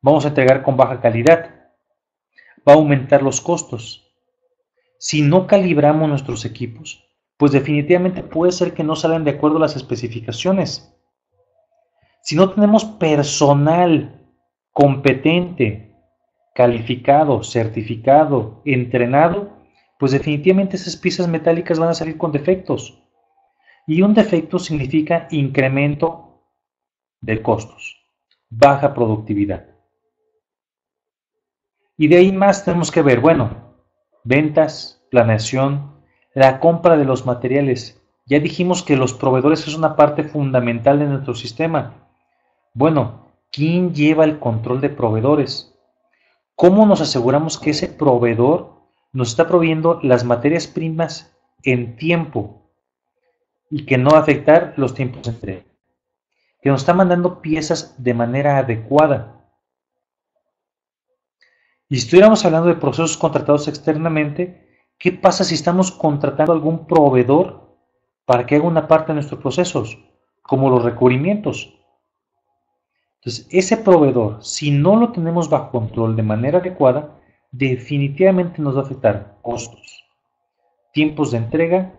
vamos a entregar con baja calidad, va a aumentar los costos. Si no calibramos nuestros equipos, pues definitivamente puede ser que no salgan de acuerdo a las especificaciones. Si no tenemos personal competente, calificado, certificado, entrenado, pues definitivamente esas piezas metálicas van a salir con defectos. Y un defecto significa incremento de costos, baja productividad. Y de ahí más tenemos que ver, bueno, ventas, planeación, la compra de los materiales. Ya dijimos que los proveedores es una parte fundamental de nuestro sistema. Bueno, ¿quién lleva el control de proveedores? ¿Cómo nos aseguramos que ese proveedor nos está proveyendo las materias primas en tiempo y que no va a afectar los tiempos de entrega? Que nos está mandando piezas de manera adecuada. Y si estuviéramos hablando de procesos contratados externamente, ¿qué pasa si estamos contratando a algún proveedor para que haga una parte de nuestros procesos, como los recubrimientos? Entonces, ese proveedor, si no lo tenemos bajo control de manera adecuada, definitivamente nos va a afectar costos, tiempos de entrega,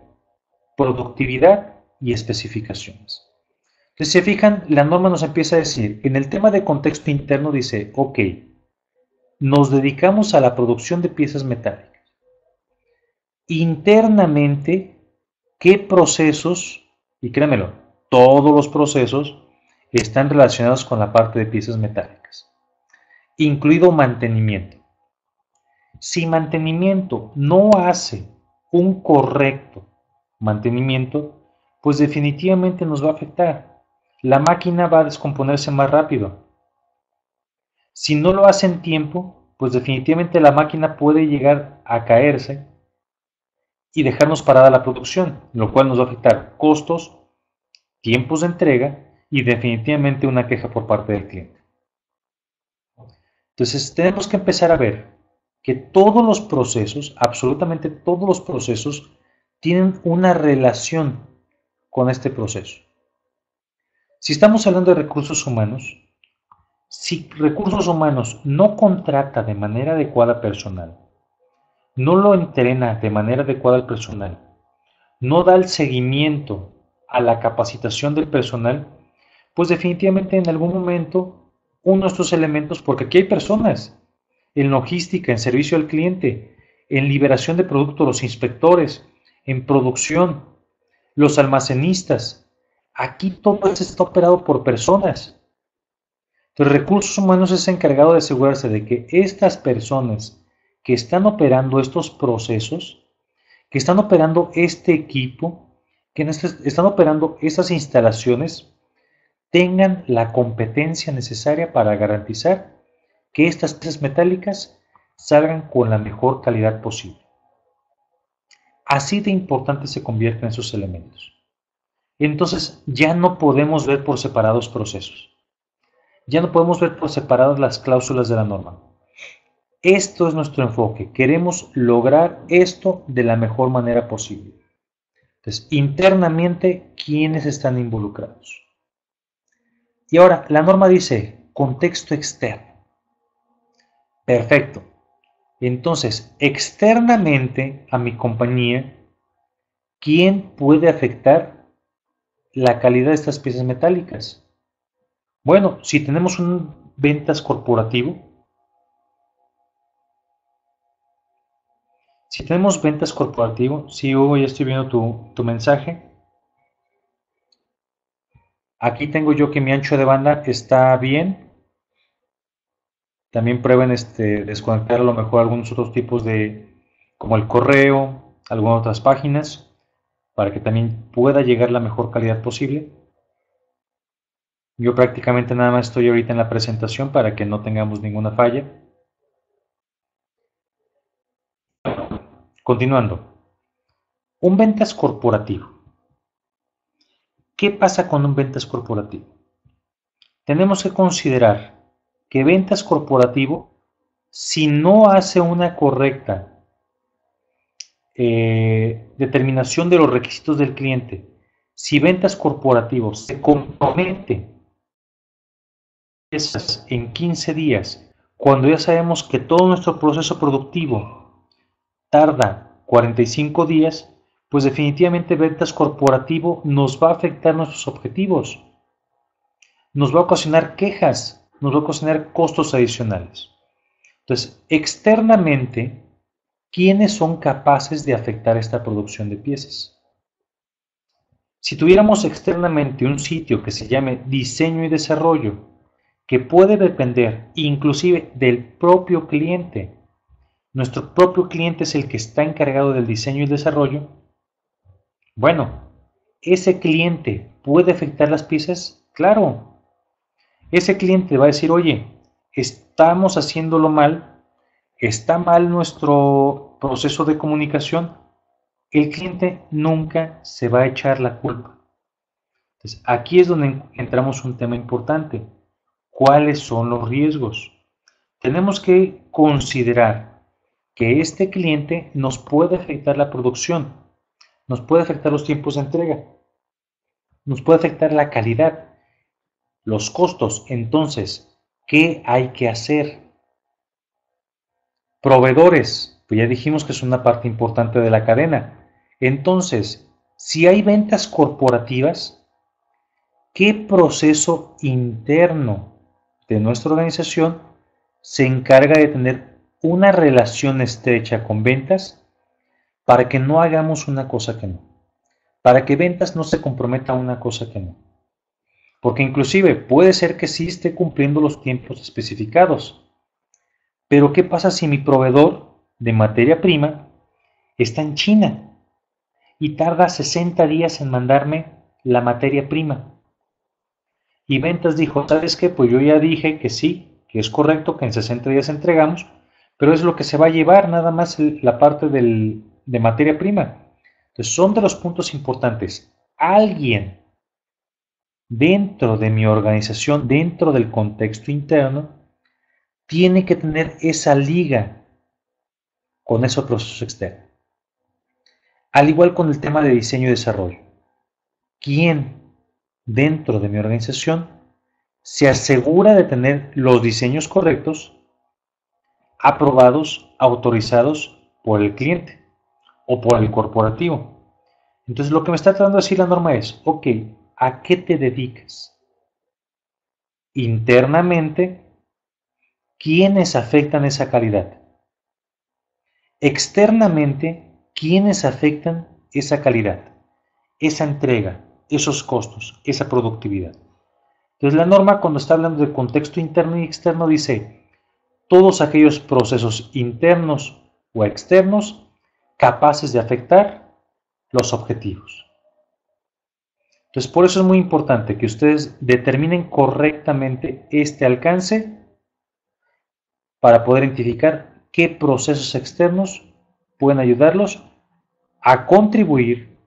productividad y especificaciones. Entonces, si se fijan, la norma nos empieza a decir, en el tema de contexto interno dice, ok, nos dedicamos a la producción de piezas metálicas. Internamente, ¿qué procesos, y créanmelo, todos los procesos están relacionados con la parte de piezas metálicas, incluido mantenimiento? Si mantenimiento no hace un correcto mantenimiento, pues definitivamente nos va a afectar. La máquina va a descomponerse más rápido. Si no lo hace en tiempo, pues definitivamente la máquina puede llegar a caerse y dejarnos parada la producción, lo cual nos va a afectar costos, tiempos de entrega y definitivamente una queja por parte del cliente. Entonces tenemos que empezar a ver que todos los procesos, absolutamente todos los procesos, tienen una relación con este proceso. Si estamos hablando de recursos humanos, si recursos humanos no contrata de manera adecuada personal, no lo entrena de manera adecuada al personal, no da el seguimiento a la capacitación del personal, pues definitivamente en algún momento uno de estos elementos, porque aquí hay personas en logística, en servicio al cliente, en liberación de productos los inspectores, en producción, los almacenistas. Aquí todo esto está operado por personas. Entonces, recursos humanos es encargado de asegurarse de que estas personas que están operando estos procesos, que están operando este equipo, que están operando estas instalaciones, tengan la competencia necesaria para garantizar que estas piezas metálicas salgan con la mejor calidad posible. Así de importante se convierten esos elementos. Entonces ya no podemos ver por separados procesos. Ya no podemos ver por separadas las cláusulas de la norma. Esto es nuestro enfoque. Queremos lograr esto de la mejor manera posible. Entonces, internamente, ¿quiénes están involucrados? Y ahora, la norma dice contexto externo. Perfecto. Entonces, externamente a mi compañía, ¿quién puede afectar la calidad de estas piezas metálicas? Bueno, si tenemos un ventas corporativo, sí, Hugo, ya estoy viendo tu mensaje. Aquí tengo yo que mi ancho de banda está bien. También prueben desconectar a lo mejor algunos otros tipos como el correo, algunas otras páginas, para que también pueda llegar la mejor calidad posible. Yo prácticamente nada más estoy ahorita en la presentación para que no tengamos ninguna falla. Continuando. Un ventas corporativo. ¿Qué pasa con un ventas corporativo? Tenemos que considerar que ventas corporativo, si no hace una correcta determinación de los requisitos del cliente, si ventas corporativo se compromete en 15 días, cuando ya sabemos que todo nuestro proceso productivo tarda 45 días, pues definitivamente ventas corporativo nos va a afectar nuestros objetivos, nos va a ocasionar quejas, nos va a ocasionar costos adicionales. Entonces, externamente, ¿quiénes son capaces de afectar esta producción de piezas? Si tuviéramos externamente un sitio que se llame diseño y desarrollo, que puede depender inclusive del propio cliente, nuestro propio cliente es el que está encargado del diseño y desarrollo, bueno, ¿ese cliente puede afectar las piezas? Claro, ese cliente va a decir, oye, estamos haciéndolo mal, está mal nuestro proceso de comunicación, el cliente nunca se va a echar la culpa. Entonces, aquí es donde entramos un tema importante. ¿Cuáles son los riesgos? Tenemos que considerar que este cliente nos puede afectar la producción, nos puede afectar los tiempos de entrega, nos puede afectar la calidad, los costos. Entonces, ¿qué hay que hacer? Proveedores, pues ya dijimos que es una parte importante de la cadena. Entonces, si hay ventas corporativas, ¿qué proceso interno de nuestra organización se encarga de tener una relación estrecha con ventas para que no hagamos una cosa que no? Para que ventas no se comprometa a una cosa que no. Porque inclusive puede ser que sí esté cumpliendo los tiempos especificados. Pero ¿qué pasa si mi proveedor de materia prima está en China y tarda 60 días en mandarme la materia prima? Y ventas dijo, ¿sabes qué? Pues yo ya dije que sí, que es correcto, que en 60 días entregamos, pero es lo que se va a llevar nada más la parte de materia prima. Entonces son de los puntos importantes. Alguien dentro de mi organización, dentro del contexto interno, tiene que tener esa liga con esos procesos externos. Al igual con el tema de diseño y desarrollo. ¿Quién dentro de mi organización se asegura de tener los diseños correctos, aprobados, autorizados por el cliente o por el corporativo? Entonces lo que me está tratando de decir la norma es, ok, ¿a qué te dedicas? Internamente, ¿quiénes afectan esa calidad? Externamente, ¿quiénes afectan esa calidad, esa entrega, esos costos, esa productividad? Entonces la norma, cuando está hablando de contexto interno y externo, dice todos aquellos procesos internos o externos capaces de afectar los objetivos. Entonces por eso es muy importante que ustedes determinen correctamente este alcance para poder identificar qué procesos externos pueden ayudarlos a contribuir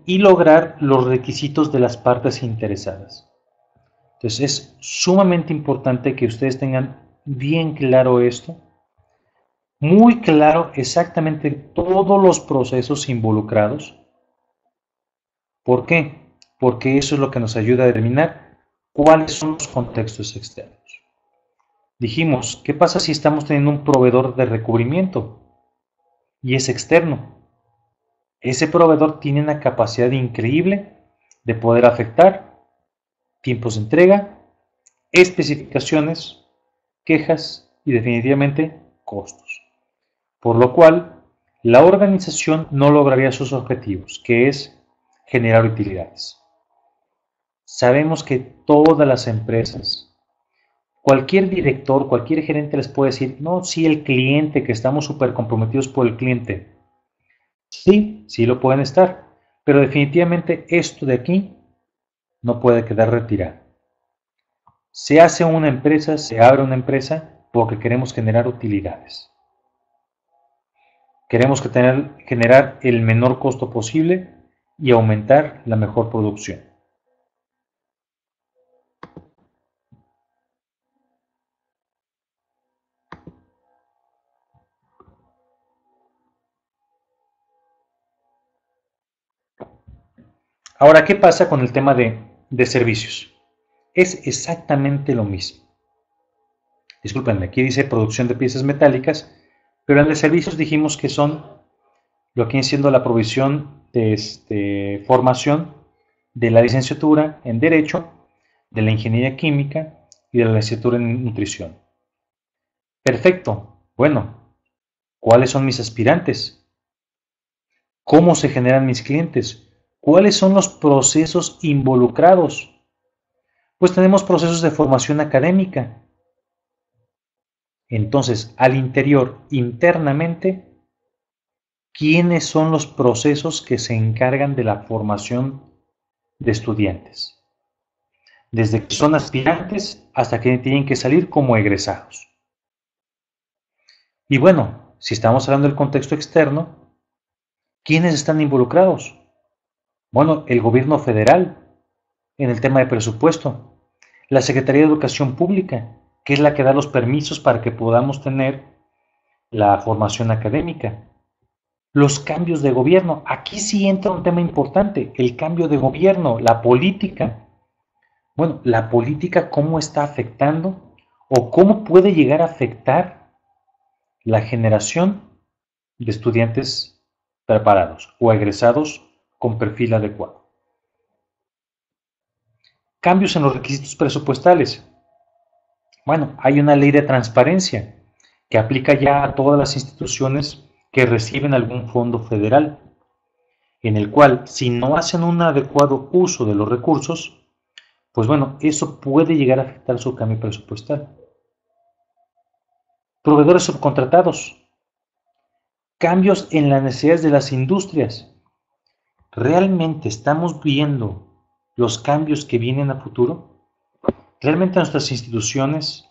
y lograr los requisitos de las partes interesadas. Entonces es sumamente importante que ustedes tengan bien claro esto, muy claro exactamente todos los procesos involucrados. ¿Por qué? Porque eso es lo que nos ayuda a determinar cuáles son los contextos externos. Dijimos, ¿qué pasa si estamos teniendo un proveedor de recubrimiento y es externo? Ese proveedor tiene una capacidad increíble de poder afectar tiempos de entrega, especificaciones, quejas y definitivamente costos. Por lo cual, la organización no lograría sus objetivos, que es generar utilidades. Sabemos que todas las empresas, cualquier director, cualquier gerente les puede decir, no, sí, el cliente, que estamos súper comprometidos por el cliente. Sí, sí lo pueden estar, pero definitivamente esto de aquí no puede quedar retirado. Se hace una empresa, se abre una empresa porque queremos generar utilidades. Queremos generar el menor costo posible y aumentar la mejor producción. Ahora, ¿qué pasa con el tema de servicios? Es exactamente lo mismo. Discúlpenme, aquí dice producción de piezas metálicas, pero en los servicios dijimos que son lo que viene siendo la provisión de formación de la licenciatura en Derecho, de la Ingeniería Química y de la licenciatura en Nutrición. Perfecto. Bueno, ¿cuáles son mis aspirantes? ¿Cómo se generan mis clientes? ¿Cuáles son los procesos involucrados? Pues tenemos procesos de formación académica. Entonces, al interior, internamente, ¿quiénes son los procesos que se encargan de la formación de estudiantes? Desde que son aspirantes hasta que tienen que salir como egresados. Y bueno, si estamos hablando del contexto externo, ¿quiénes están involucrados? Bueno, el gobierno federal en el tema de presupuesto, la Secretaría de Educación Pública, que es la que da los permisos para que podamos tener la formación académica. Los cambios de gobierno, aquí sí entra un tema importante, el cambio de gobierno, la política. Bueno, la política, ¿cómo está afectando o cómo puede llegar a afectar la generación de estudiantes preparados o egresados con perfil adecuado? Cambios en los requisitos presupuestales. Bueno, hay una ley de transparencia que aplica ya a todas las instituciones que reciben algún fondo federal, en el cual si no hacen un adecuado uso de los recursos, pues bueno, eso puede llegar a afectar su cambio presupuestal. Proveedores subcontratados. Cambios en las necesidades de las industrias. ¿Realmente estamos viendo los cambios que vienen a futuro? ¿Realmente nuestras instituciones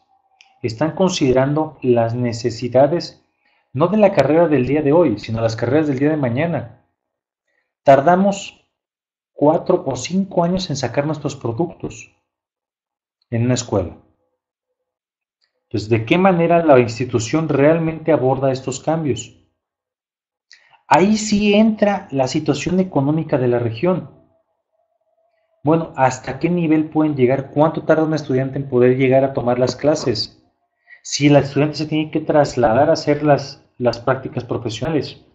están considerando las necesidades no de la carrera del día de hoy, sino las carreras del día de mañana? Tardamos 4 o 5 años en sacar nuestros productos en una escuela. Entonces, ¿de qué manera la institución realmente aborda estos cambios? Ahí sí entra la situación económica de la región. Bueno, ¿hasta qué nivel pueden llegar? ¿Cuánto tarda un estudiante en poder llegar a tomar las clases? Si el estudiante se tiene que trasladar a hacer las prácticas profesionales,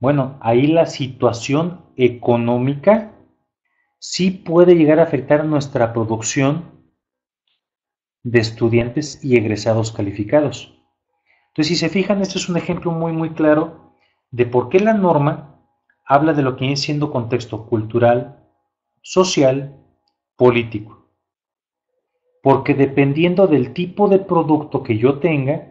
Bueno, ahí la situación económica sí puede llegar a afectar nuestra producción de estudiantes y egresados calificados. Entonces, si se fijan, este es un ejemplo muy claro de por qué la norma habla de lo que viene siendo contexto cultural, social, político. Porque dependiendo del tipo de producto que yo tenga,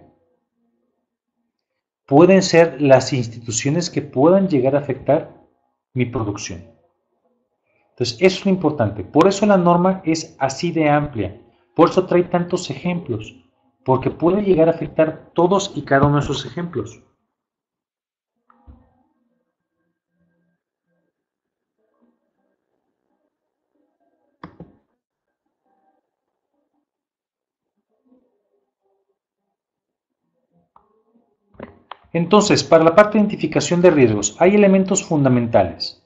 pueden ser las instituciones que puedan llegar a afectar mi producción. Entonces, eso es lo importante. Por eso la norma es así de amplia. Por eso trae tantos ejemplos. Porque puede llegar a afectar todos y cada uno de esos ejemplos. Entonces, para la parte de identificación de riesgos, hay elementos fundamentales.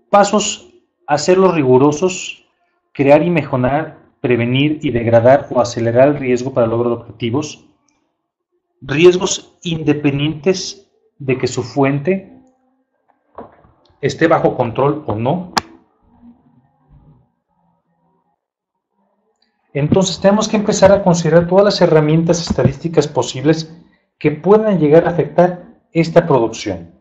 Pasos: hacerlos rigurosos, crear y mejorar, prevenir y degradar o acelerar el riesgo para el logro de objetivos. Riesgos independientes de que su fuente esté bajo control o no. Entonces tenemos que empezar a considerar todas las herramientas estadísticas posibles que puedan llegar a afectar esta producción.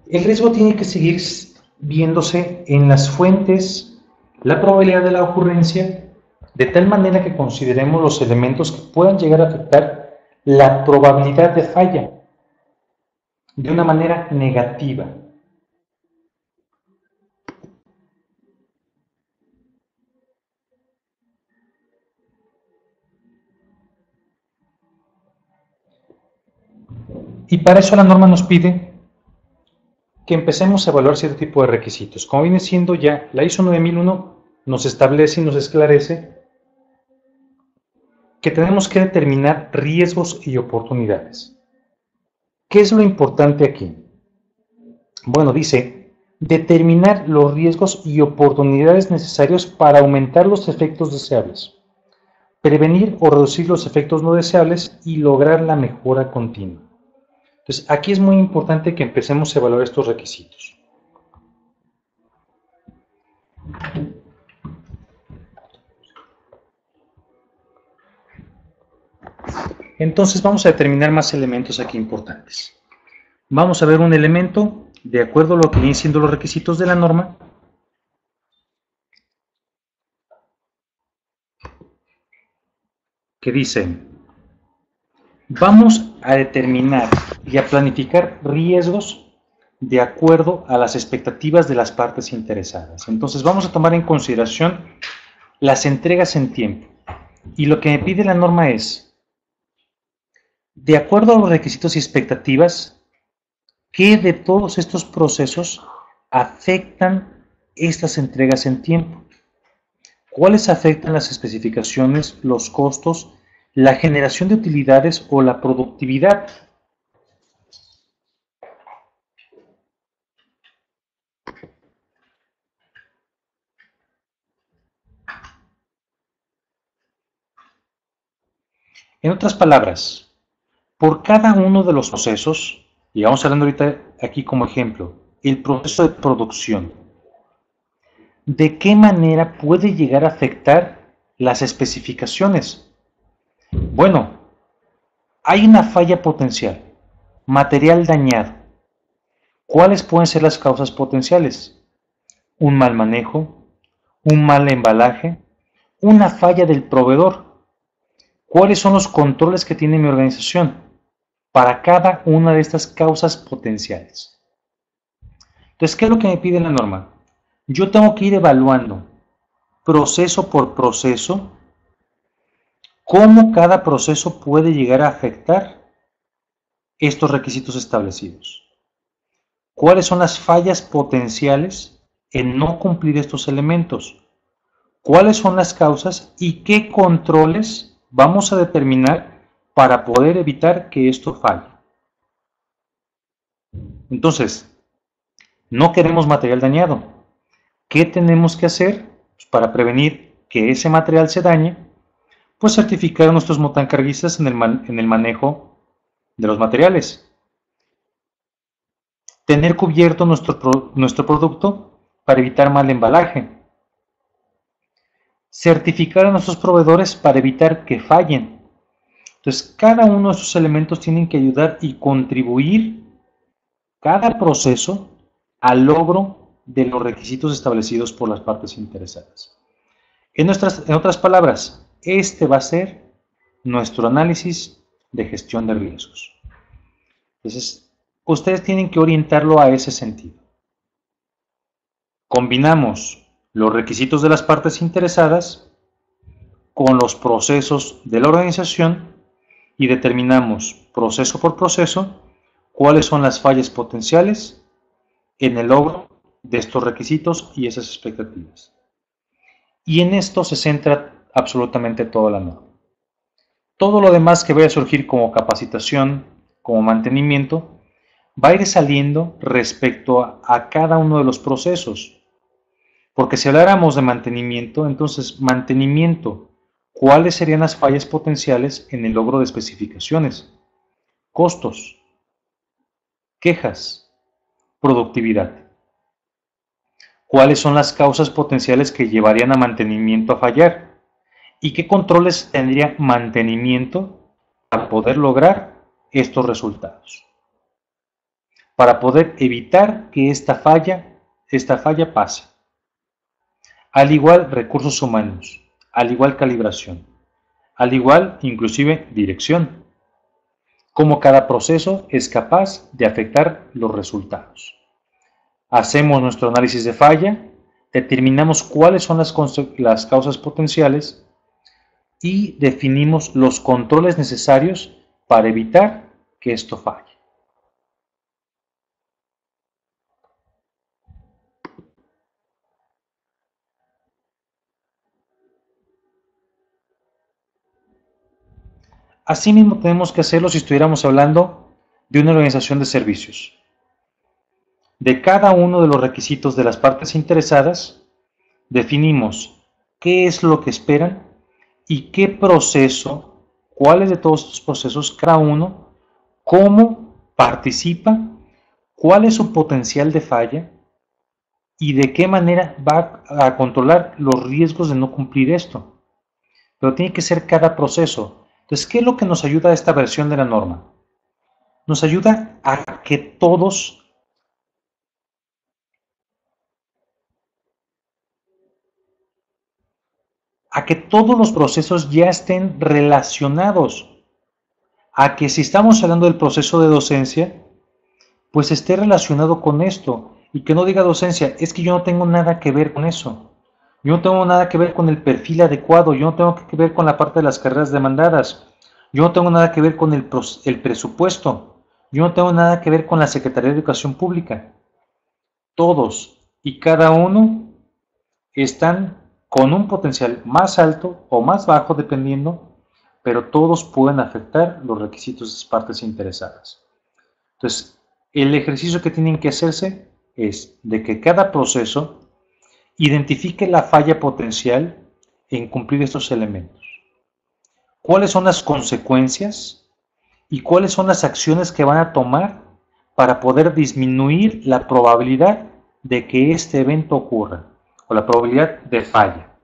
El riesgo tiene que seguir viéndose en las fuentes, la probabilidad de la ocurrencia, de tal manera que consideremos los elementos que puedan llegar a afectar la probabilidad de falla de una manera negativa. Y para eso la norma nos pide que empecemos a evaluar cierto tipo de requisitos. Como viene siendo ya la ISO 9001 nos establece y nos esclarece que tenemos que determinar riesgos y oportunidades. ¿Qué es lo importante aquí? Bueno, dice, determinar los riesgos y oportunidades necesarios para aumentar los efectos deseables, prevenir o reducir los efectos no deseables y lograr la mejora continua. Entonces, aquí es muy importante que empecemos a evaluar estos requisitos. Entonces, vamos a determinar más elementos aquí importantes. Vamos a ver un elemento de acuerdo a lo que vienen siendo los requisitos de la norma. Que dice, vamos a determinar y a planificar riesgos de acuerdo a las expectativas de las partes interesadas. Entonces vamos a tomar en consideración las entregas en tiempo. Y lo que me pide la norma es, de acuerdo a los requisitos y expectativas, ¿qué de todos estos procesos afectan estas entregas en tiempo? ¿Cuáles afectan las especificaciones, los costos, la generación de utilidades o la productividad? En otras palabras, por cada uno de los procesos, y vamos hablando ahorita aquí como ejemplo, el proceso de producción, ¿de qué manera puede llegar a afectar las especificaciones? Bueno, hay una falla potencial, material dañado. ¿Cuáles pueden ser las causas potenciales? Un mal manejo, un mal embalaje, una falla del proveedor. ¿Cuáles son los controles que tiene mi organización para cada una de estas causas potenciales? Entonces, ¿qué es lo que me pide la norma? Yo tengo que ir evaluando proceso por proceso cómo cada proceso puede llegar a afectar estos requisitos establecidos. ¿Cuáles son las fallas potenciales en no cumplir estos elementos? ¿Cuáles son las causas y qué controles vamos a determinar para poder evitar que esto falle. Entonces, no queremos material dañado. ¿Qué tenemos que hacer para prevenir que ese material se dañe? Pues certificar a nuestros montacarguistas en el manejo de los materiales. Tener cubierto nuestro producto para evitar mal embalaje. Certificar a nuestros proveedores para evitar que fallen. Entonces, cada uno de esos elementos tienen que ayudar y contribuir cada proceso al logro de los requisitos establecidos por las partes interesadas. En otras palabras, este va a ser nuestro análisis de gestión de riesgos. Entonces, ustedes tienen que orientarlo a ese sentido. Combinamos los requisitos de las partes interesadas con los procesos de la organización y determinamos proceso por proceso cuáles son las fallas potenciales en el logro de estos requisitos y esas expectativas. Y en esto se centra absolutamente toda la norma. Todo lo demás que vaya a surgir como capacitación, como mantenimiento, va a ir saliendo respecto a cada uno de los procesos. Porque si habláramos de mantenimiento, entonces mantenimiento, ¿cuáles serían las fallas potenciales en el logro de especificaciones? Costos, quejas, productividad. ¿Cuáles son las causas potenciales que llevarían a mantenimiento a fallar? ¿Y qué controles tendría mantenimiento para poder lograr estos resultados? Para poder evitar que esta falla pase. Al igual recursos humanos, al igual calibración, al igual inclusive dirección. Cómo cada proceso es capaz de afectar los resultados. Hacemos nuestro análisis de falla, determinamos cuáles son las causas potenciales y definimos los controles necesarios para evitar que esto falle. Asimismo tenemos que hacerlo si estuviéramos hablando de una organización de servicios. De cada uno de los requisitos de las partes interesadas, definimos qué es lo que esperan y qué proceso, cuáles de todos estos procesos cada uno, cómo participa, cuál es su potencial de falla y de qué manera va a controlar los riesgos de no cumplir esto. Pero tiene que ser cada proceso. Entonces, ¿qué es lo que nos ayuda a esta versión de la norma? Nos ayuda a que todos los procesos ya estén relacionados, a que si estamos hablando del proceso de docencia, pues esté relacionado con esto, y que no diga docencia, es que yo no tengo nada que ver con eso, yo no tengo nada que ver con el perfil adecuado, yo no tengo que ver con la parte de las carreras demandadas, yo no tengo nada que ver con el presupuesto, yo no tengo nada que ver con la Secretaría de Educación Pública. Todos y cada uno están con un potencial más alto o más bajo dependiendo, pero todos pueden afectar los requisitos de las partes interesadas. Entonces, el ejercicio que tienen que hacerse es de que cada proceso identifique la falla potencial en cumplir estos elementos. ¿Cuáles son las consecuencias y cuáles son las acciones que van a tomar para poder disminuir la probabilidad de que este evento ocurra o la probabilidad de falla?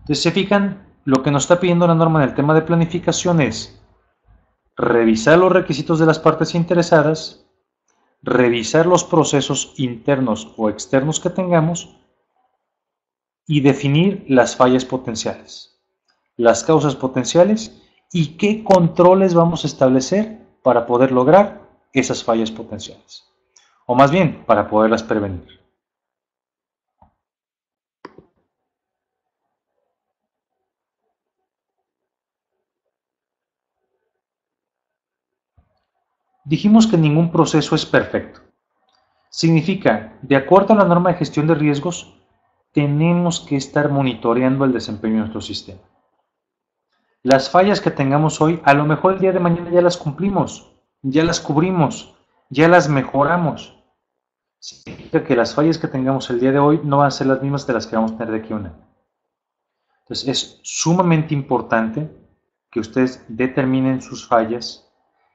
Entonces, se fijan, lo que nos está pidiendo la norma en el tema de planificación es revisar los requisitos de las partes interesadas, revisar los procesos internos o externos que tengamos y definir las fallas potenciales, las causas potenciales y qué controles vamos a establecer para poder lograr esas fallas potenciales, o más bien para poderlas prevenir. Dijimos que ningún proceso es perfecto. Significa, de acuerdo a la norma de gestión de riesgos, tenemos que estar monitoreando el desempeño de nuestro sistema. Las fallas que tengamos hoy, a lo mejor el día de mañana ya las cumplimos, ya las cubrimos, ya las mejoramos. Significa que las fallas que tengamos el día de hoy no van a ser las mismas de las que vamos a tener de aquí a un año. Entonces es sumamente importante que ustedes determinen sus fallas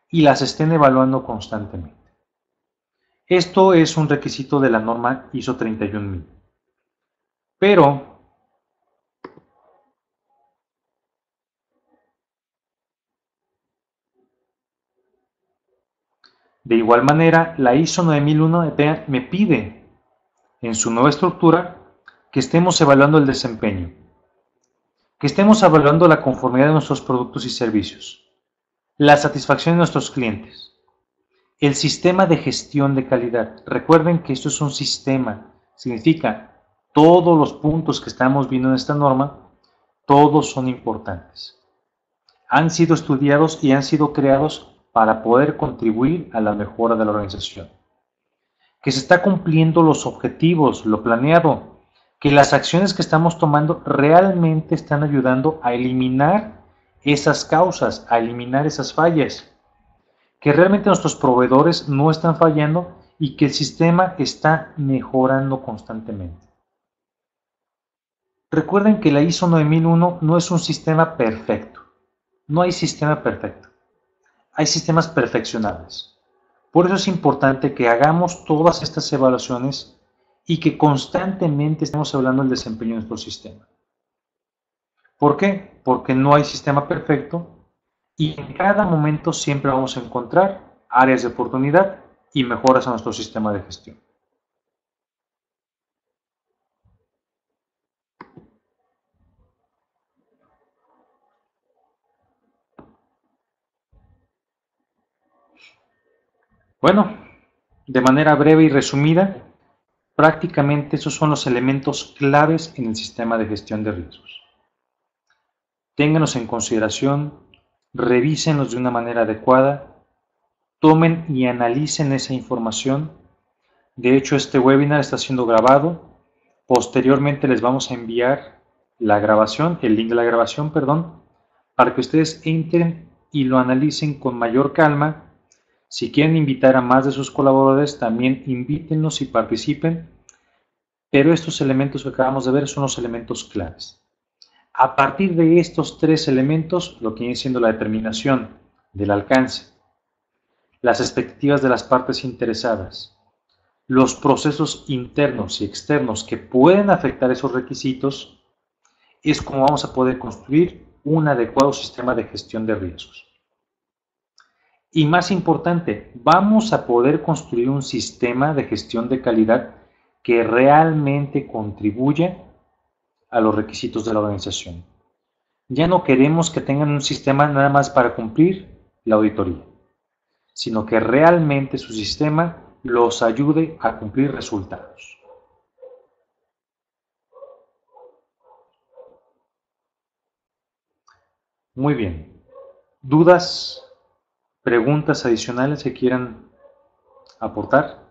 y las estén evaluando constantemente. Esto es un requisito de la norma ISO 31000. Pero, de igual manera, la ISO 9001 me pide en su nueva estructura que estemos evaluando el desempeño, que estemos evaluando la conformidad de nuestros productos y servicios, la satisfacción de nuestros clientes, el sistema de gestión de calidad. Recuerden que esto es un sistema, significa todos los puntos que estamos viendo en esta norma, todos son importantes. Han sido estudiados y han sido creados para poder contribuir a la mejora de la organización. Que se está cumpliendo los objetivos, lo planeado, que las acciones que estamos tomando realmente están ayudando a eliminar esas causas, a eliminar esas fallas, que realmente nuestros proveedores no están fallando y que el sistema está mejorando constantemente. Recuerden que la ISO 9001 no es un sistema perfecto, no hay sistema perfecto, hay sistemas perfeccionables. Por eso es importante que hagamos todas estas evaluaciones y que constantemente estemos hablando del desempeño de nuestro sistema. ¿Por qué? Porque no hay sistema perfecto y en cada momento siempre vamos a encontrar áreas de oportunidad y mejoras a nuestro sistema de gestión. Bueno, de manera breve y resumida, prácticamente esos son los elementos claves en el sistema de gestión de riesgos. Ténganlos en consideración, revísenlos de una manera adecuada, tomen y analicen esa información. De hecho, este webinar está siendo grabado. Posteriormente les vamos a enviar la grabación, el link de la grabación, perdón, para que ustedes entren y lo analicen con mayor calma. Si quieren invitar a más de sus colaboradores, también invítenlos y participen. Pero estos elementos que acabamos de ver son los elementos claves. A partir de estos tres elementos, lo que viene siendo la determinación del alcance, las expectativas de las partes interesadas, los procesos internos y externos que pueden afectar esos requisitos, es como vamos a poder construir un adecuado sistema de gestión de riesgos. Y más importante, vamos a poder construir un sistema de gestión de calidad que realmente contribuya a los requisitos de la organización. Ya no queremos que tengan un sistema nada más para cumplir la auditoría, sino que realmente su sistema los ayude a cumplir resultados. Muy bien. ¿Dudas, preguntas adicionales que quieran aportar?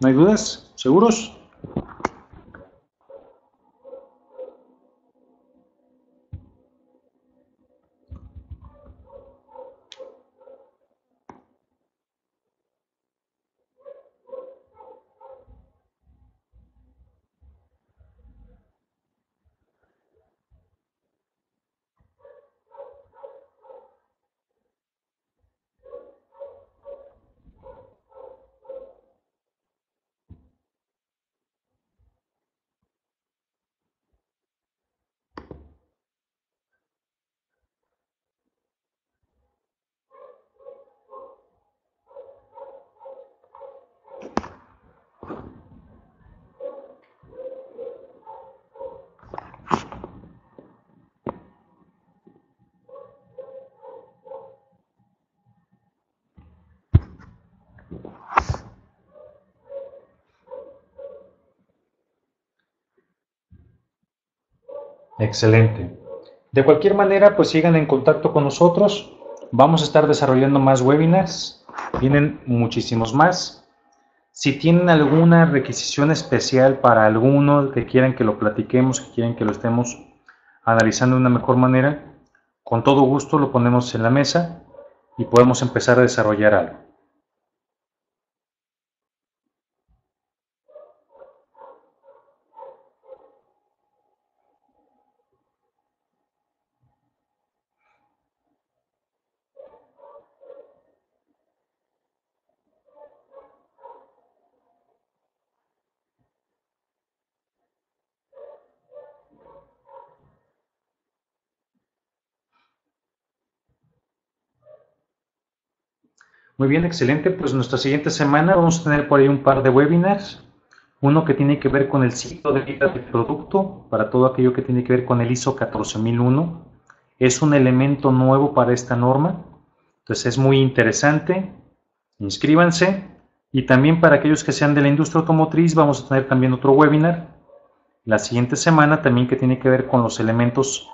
¿No hay dudas? ¿Seguros? Excelente. De cualquier manera, pues sigan en contacto con nosotros. Vamos a estar desarrollando más webinars. Vienen muchísimos más. Si tienen alguna requisición especial para alguno que quieran que lo platiquemos, que quieran que lo estemos analizando de una mejor manera, con todo gusto lo ponemos en la mesa y podemos empezar a desarrollar algo. Muy bien, excelente. Pues nuestra siguiente semana vamos a tener por ahí un par de webinars. Uno que tiene que ver con el ciclo de vida del producto, para todo aquello que tiene que ver con el ISO 14001. Es un elemento nuevo para esta norma, entonces es muy interesante. Inscríbanse. Y también para aquellos que sean de la industria automotriz, vamos a tener también otro webinar la siguiente semana también que tiene que ver con los elementos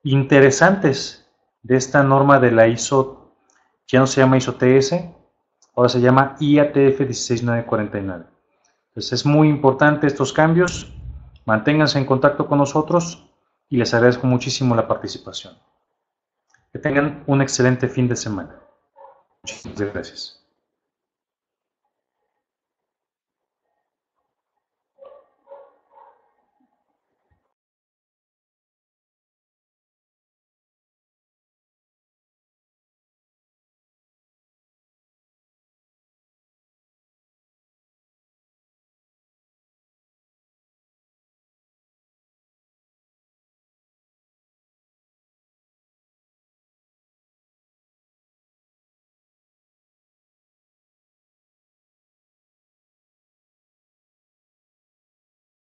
interesantes de esta norma de la ISO. Ya no se llama ISO TS, ahora se llama IATF 16949. Entonces es muy importante estos cambios. Manténganse en contacto con nosotros y les agradezco muchísimo la participación. Que tengan un excelente fin de semana. Muchísimas gracias.